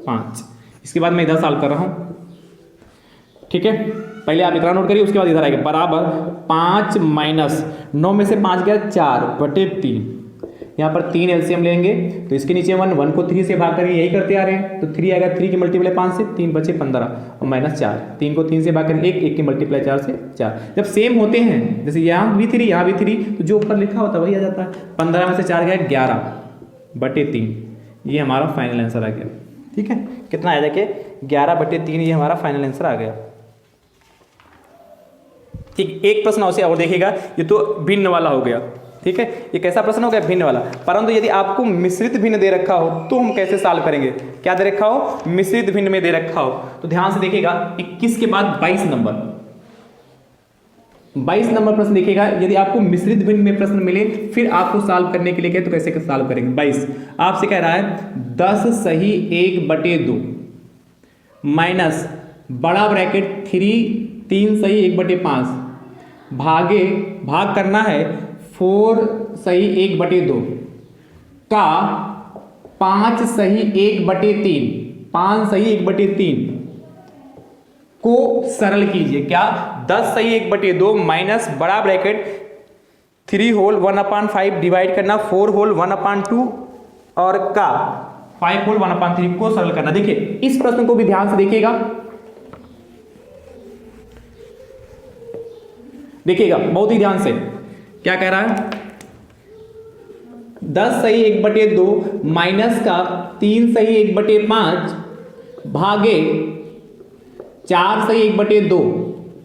5। इसके बाद मैं इधर सॉल्व कर रहा हूँ। ठीक है, पहले आप इतना नोट करिए, उसके बाद इधर आएगा बराबर 5 माइनस 9 में से 5 गया 4/3, यहाँ पर 3 एलसीएम लेंगे तो इसके नीचे 1, 1 को 3 से भाग करेंगे, यही करते आ रहे हैं, तो 3 आएगा, 3 की मल्टीप्लाई 5 से 3 बचे 15 और माइनस 4, 3 को 3 से भाग करेंगे 1, 1 की मल्टीप्लाई 4 से 4। जब सेम होते हैं, जैसे यहाँ भी 3 यहाँ भी 3, तो जो ऊपर लिखा होता है वही आ जाता है। 15 में से 4 गया 11/3, ये हमारा फाइनल आंसर आ गया। ठीक है, कितना आया देखिए 11/3, ये हमारा फाइनल आंसर आ गया। ठीक, एक प्रश्न और देखिएगा, ये तो भिन्न वाला हो गया। ठीक है, ये कैसा प्रश्न हो गया भिन्न वाला, परंतु यदि आपको मिश्रित भिन्न दे रखा हो तो हम कैसे सॉल्व करेंगे। क्या दे रखा हो, मिश्रित भिन्न में दे रखा हो, तो ध्यान से देखिएगा 21 के बाद 22 नंबर, 22 नंबर प्रश्न देखिएगा। यदि आपको मिश्रित भिन्न में प्रश्न मिले फिर आपको सॉल्व करने के लिए कहे तो कैसे सॉल्व करेंगे। 22 आपसे कह रहा है 10 सही 1/2 माइनस बड़ा ब्रैकेट 3 सही 1/5 भाग करना है 4 सही 1/2 का 5 सही 1/3, 5 सही 1/3 को सरल कीजिए। क्या 10 सही 1/2 माइनस बड़ा ब्रैकेट 3 होल 1/5 डिवाइड करना 4 होल 1/2 और का 5 होल 1/3 को सरल करना। देखिए इस प्रश्न को भी ध्यान से देखिएगा, बहुत ही ध्यान से। क्या कह रहा है 10 सही 1/2 माइनस का 3 सही 1/5 भागे 4 सही 1/2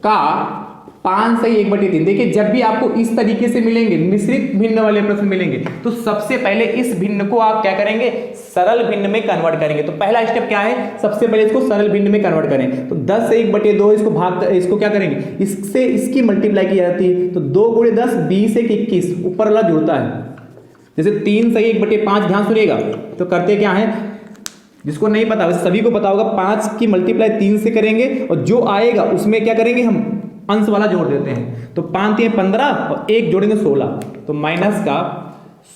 का 5 सही 1/3। देखिए जब भी आपको इस तरीके से मिलेंगे, मिश्रित भिन्न वाले प्रश्न मिलेंगे, तो सबसे पहले इस भिन्न को आप क्या करेंगे, सरल भिन्न में कन्वर्ट करेंगे। तो पहला स्टेप क्या है, सबसे पहले इसको सरल भिन्न में कन्वर्ट करें। तो 10 से 1/2 इसको क्या करेंगे, इससे इसकी मल्टीप्लाई की जाती है, तो 2 × 10 20 1 21 ऊपर वाला जुड़ता है। जैसे 3 सही 1/5, ध्यान सुनिएगा, तो करते क्या है, जिसको नहीं पता वैसे सभी को पता होगा, 5 की मल्टीप्लाई 3 से करेंगे और जो आएगा उसमें क्या करेंगे, हम अंश वाला जोड़ देते हैं। तो 5 3 15 और 1 जोड़ेंगे 16, तो माइनस का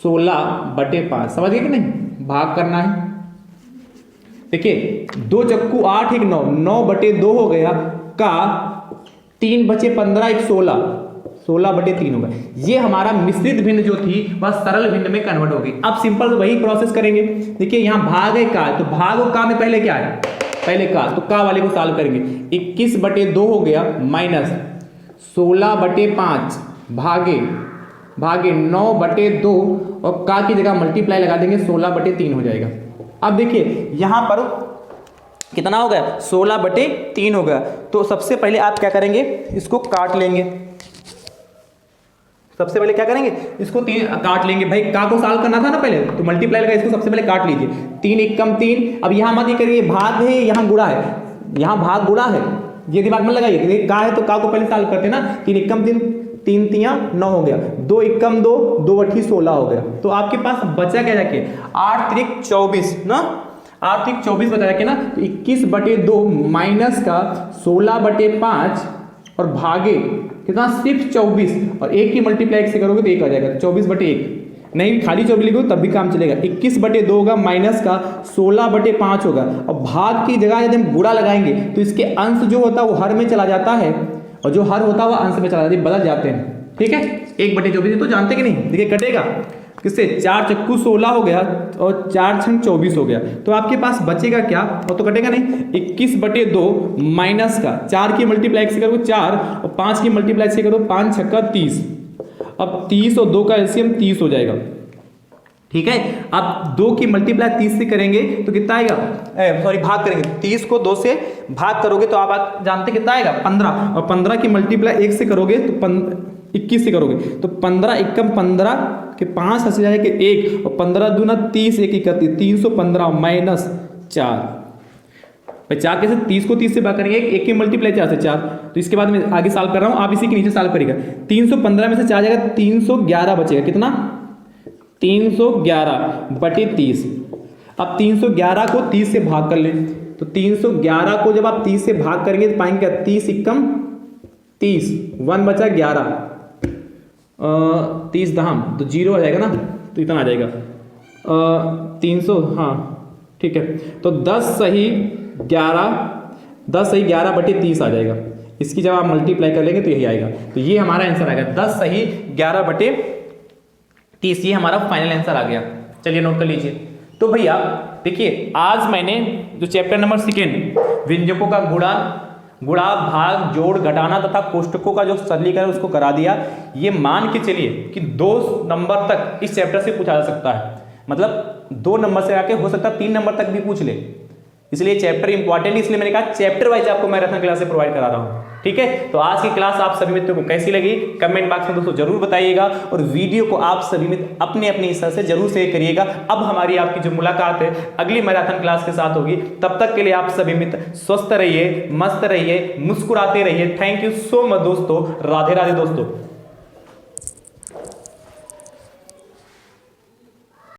16/5। समझ गए कि नहीं, भाग करना है। देखिए 2 चक्कू 8 1 9, 9/2 हो गया का 3 बचे 15 1 16, 16/3 होगा। ये हमारा मिश्रित भिन्न जो थी वह सरल भिन्न में कन्वर्ट हो गई। अब सिंपल वही प्रोसेस करेंगे। देखिए यहाँ भाग है का, तो भाग और का में पहले क्या है, पहले का, तो का वाले को सॉल्व करेंगे। 21/2 हो गया माइनस 16/5 भागे 9/2 और का की जगह मल्टीप्लाई लगा देंगे 16/3 हो जाएगा। अब देखिए यहाँ पर कितना हो गया, 16/3 हो गया। तो सबसे पहले आप क्या करेंगे, इसको काट लेंगे। सबसे पहले क्या करेंगे, इसको 3 काट लेंगे। भाई का को सॉल्व करना था ना पहले, तो मल्टीप्लाई लगा, इसको सबसे पहले काट लीजिए। 3 1 कम 3। अब यहाँ मत ये करिए भाग है, यहाँ गुणा है, यहाँ भाग गुणा है, ये दिमाग में लगाइए। का है तो का को पहले सॉल्व करते ना, 3 1 कम 3, 3 3 9 हो गया, 2 1 कम 2, 2 8 16 हो गया। तो आपके पास बचा क्या जाके 8 3 24 ना, 8 3 24 बचा जाके ना। तो 21/2 माइनस का 16/5 और भागे कितना, सिर्फ 24, और 1 की मल्टीप्लाई 1 से करोगे तो 1 आ जाएगा, 24/1। नहीं खाली 24 लिखो तब भी काम चलेगा। 21/2 होगा, माइनस का 16/5 होगा, और भाग की जगह यदि हम गुणा लगाएंगे तो इसके अंश जो होता है वो हर में चला जाता है, और जो हर होता है वो अंश में चला जाता है, बदल जाते हैं। ठीक है, 1/24 तो जानते कि नहीं, देखिए कटेगा किससे, 4 चक्कू 16 हो गया और 4 छंग 24 हो गया, तो आपके पास बचेगा क्या, और तो कटेगा नहीं, 21/2 माइनस का 4 की मल्टीप्लाई से करो 4, और 5 की मल्टीप्लाई से करो 5 छक्का 30, अब 30 और 2 का एलसीएम 30 हो जाएगा। ठीक है, अब 2 की मल्टीप्लाई 30 से करेंगे तो कितना आएगा, सॉरी भाग करेंगे, 30 को 2 से भाग करोगे तो आप जानते कितना आएगा 15, और 15 की मल्टीप्लाई 1 से करोगे तो 21 से करोगे तो 15 एकम 15 के 5 हंस जाएगा 1, और 15 दूना 30, 1 31, 315 माइनस 4। 4 कैसे, 30 को 30 से भाग करेंगे, 1 की मल्टीप्लाई 4 से 4, तो इसके बाद मैं आगे सॉल्व कर रहा हूं, आप इसी के नीचे सॉल्व करिएगा। 315 में से 4 जाएगा 311 बचेगा, कितना, 311/30। अब 311 को 30 से भाग कर लें, तो 311 को जब आप 30 से भाग करेंगे तो पाएंगे 30 एकम 30, 1 बचा 11, 30 दहम तो 0 आ जाएगा ना, तो इतना आ जाएगा 300, हाँ ठीक है, तो 10 सही 11/30 आ जाएगा। इसकी जब आप मल्टीप्लाई कर लेंगे तो यही आएगा, तो ये हमारा आंसर आएगा 10 सही 11/30, ये हमारा फाइनल आंसर आ गया। चलिए नोट कर लीजिए। तो भैया देखिए, आज मैंने जो चैप्टर नंबर 2 व्यंजकों का गुणा भाग जोड़ घटाना तथा कोष्टकों का जो सरलीकरण उसको करा दिया। ये मान के चलिए कि 2 नंबर तक इस चैप्टर से पूछा जा सकता है, मतलब 2 नंबर से आके हो सकता है 3 नंबर तक भी पूछ ले, इसलिए चैप्टर इंपॉर्टेंट, इसलिए मैंने कहा चैप्टर वाइज आपको मैराथन क्लास से प्रोवाइड करा रहा हूं। ठीक है, तो आज की क्लास आप सभी मित्रों को कैसी लगी कमेंट बॉक्स में दोस्तों जरूर बताइएगा, और वीडियो को आप सभी मित्र अपने अपने हिस्सा से जरूर शेयर करिएगा। अब हमारी आपकी जो मुलाकात है अगली मैराथन क्लास के साथ होगी, तब तक के लिए आप सभी मित्र स्वस्थ रहिए, मस्त रहिए, मुस्कुराते रहिए। थैंक यू सो मच दोस्तों, राधे राधे दोस्तों।